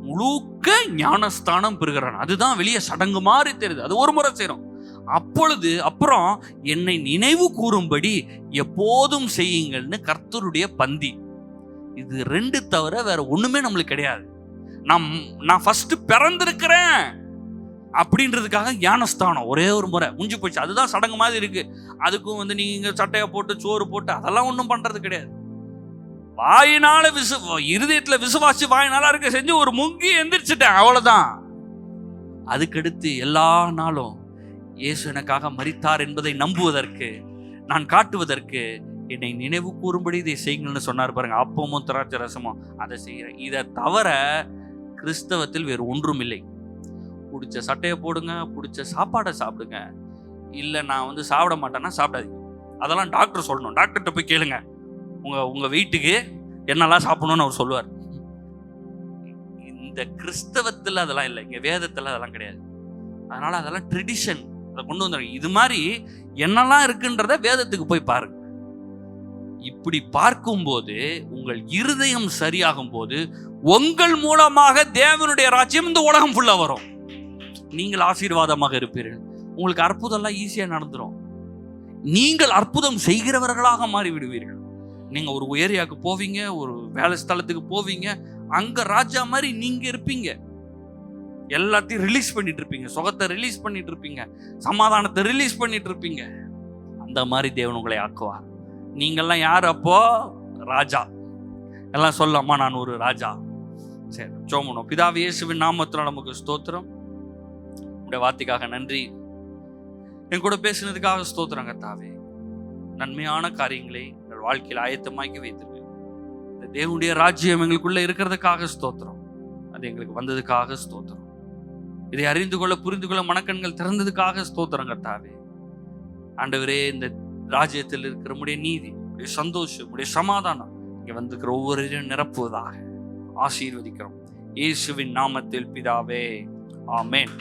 முழுக்க ஞானஸ்தானம் பெறுகிறான். அதுதான் வெளியே சடங்கு மாதிரி தெரியுது, அது ஒரு முறை செய்யறோம். அப்புறம் என்னை நினைவு கூறும்படி எப்போதும் செய்யுங்கள்னு கர்த்தருடைய பந்தி. இது ரெண்டு தவிர வேற ஒண்ணுமே நம்மளுக்கு கிடையாது. நான் ஃபர்ஸ்ட் பிறந்திருக்கிறேன் அப்படின்றதுக்காக ஞானஸ்தானம் ஒரே ஒரு முறை முடிஞ்சு போச்சு. அதுதான் சடங்கு மாதிரி இருக்கு. அதுக்கும் நீங்க சட்டையை போட்டு சோறு போட்டு அதெல்லாம் ஒன்றும் பண்றது கிடையாது. வாயினால இருதயத்துல விசுவாசி வாயினால இருக்க செஞ்சு ஒரு முங்கி எந்திரிச்சிட்டேன், அவ்வளவுதான். அதுக்கடுத்து எல்லா நாளும் இயேசு எனக்காக மரித்தார் என்பதை நம்புவதற்கு, நான் காட்டுவதற்கு என்னை நினைவு கூறும்படி இதை செய்யுங்கள்னு சொன்னார் பாருங்க. அப்பமும் திராட்சை ரசமும் அதை செய்யறேன். இதை தவிர கிறிஸ்தவத்தில் வேறு ஒன்றும் இல்லை. பிடிச்ச சட்டையை போடுங்க, பிடிச்ச சாப்பாடை சாப்பிடுங்க, இல்லை நான் சாப்பிட மாட்டேன்னா சாப்பிடாதீங்க. அதெல்லாம் டாக்டர் சொல்லணும். டாக்டர்கிட்ட போய் கேளுங்க, உங்க வீட்டுக்கு என்னெல்லாம் சாப்பிடணும்னு அவர் சொல்லுவார். இந்த கிறிஸ்தவத்தில் அதெல்லாம் இல்லை, இங்க வேதத்தில் அதெல்லாம் கிடையாது. அதனால அதெல்லாம் ட்ரெடிஷன், அதை கொண்டு வந்துருங்க. இது மாதிரி என்னெல்லாம் இருக்குன்றத வேதத்துக்கு போய் பாருங்க. இப்படி பார்க்கும்போது உங்கள் இருதயம் சரியாகும் போது உங்கள் மூலமாக தேவனுடைய ராஜ்யம் இந்த உலகம் ஃபுல்லா வரும். நீங்கள் ஆசீர்வாதமாக இருப்பீர்கள். உங்களுக்கு அற்புதம் எல்லாம் ஈஸியா நடந்துரும். நீங்கள் அற்புதம் செய்கிறவர்களாக மாறி விடுவீர்கள். நீங்க ஒரு ஏரியாவுக்கு போவீங்க, ஒரு வேலை ஸ்தலத்துக்கு போவீங்க, அங்க ராஜா மாதிரி நீங்க இருப்பீங்க. எல்லாத்தையும் ரிலீஸ் பண்ணிட்டு இருப்பீங்க, சுகத்தை ரிலீஸ் பண்ணிட்டு இருப்பீங்க, சமாதானத்தை ரிலீஸ் பண்ணிட்டு இருப்பீங்க. அந்த மாதிரி தேவன் உங்களை ஆக்குவார். நீங்கள்லாம் யார் அப்போ? ராஜா. எல்லாம் சொல்லம்மா, நான் ஒரு ராஜா. சரி, சோமனோ. பிதாவே இயேசுவின் நாமத்துல நமக்கு ஸ்தோத்திரம். உடைய வார்த்தைக்காக நன்றி. என் கூட பேசினதுக்காக ஸ்தோத்திரம் கர்த்தாவே. நன்மையான காரியங்களை எங்கள் வாழ்க்கையில் ஆயத்தமாக்கி வைத்திருக்கு. இந்த தேவனுடைய ராஜ்யம் எங்களுக்குள்ள இருக்கிறதுக்காக ஸ்தோத்திரம். அது எங்களுக்கு வந்ததுக்காக ஸ்தோத்திரம். இதை அறிந்து கொள்ள, புரிந்து கொள்ள மனக்கண்கள் திறந்ததுக்காக ஸ்தோத்திரம் கர்த்தாவே. ஆண்டவரே, இந்த ராஜ்யத்தில் இருக்கிற உடைய நீதி, உடைய சந்தோஷம், உடைய சமாதானம் இங்க வந்திருக்கிற ஒவ்வொருவரையும் நிரப்புவதாக ஆசீர்வதிக்கிறோம். இயேசுவின் நாமத்தில் பிதாவே, ஆமென்.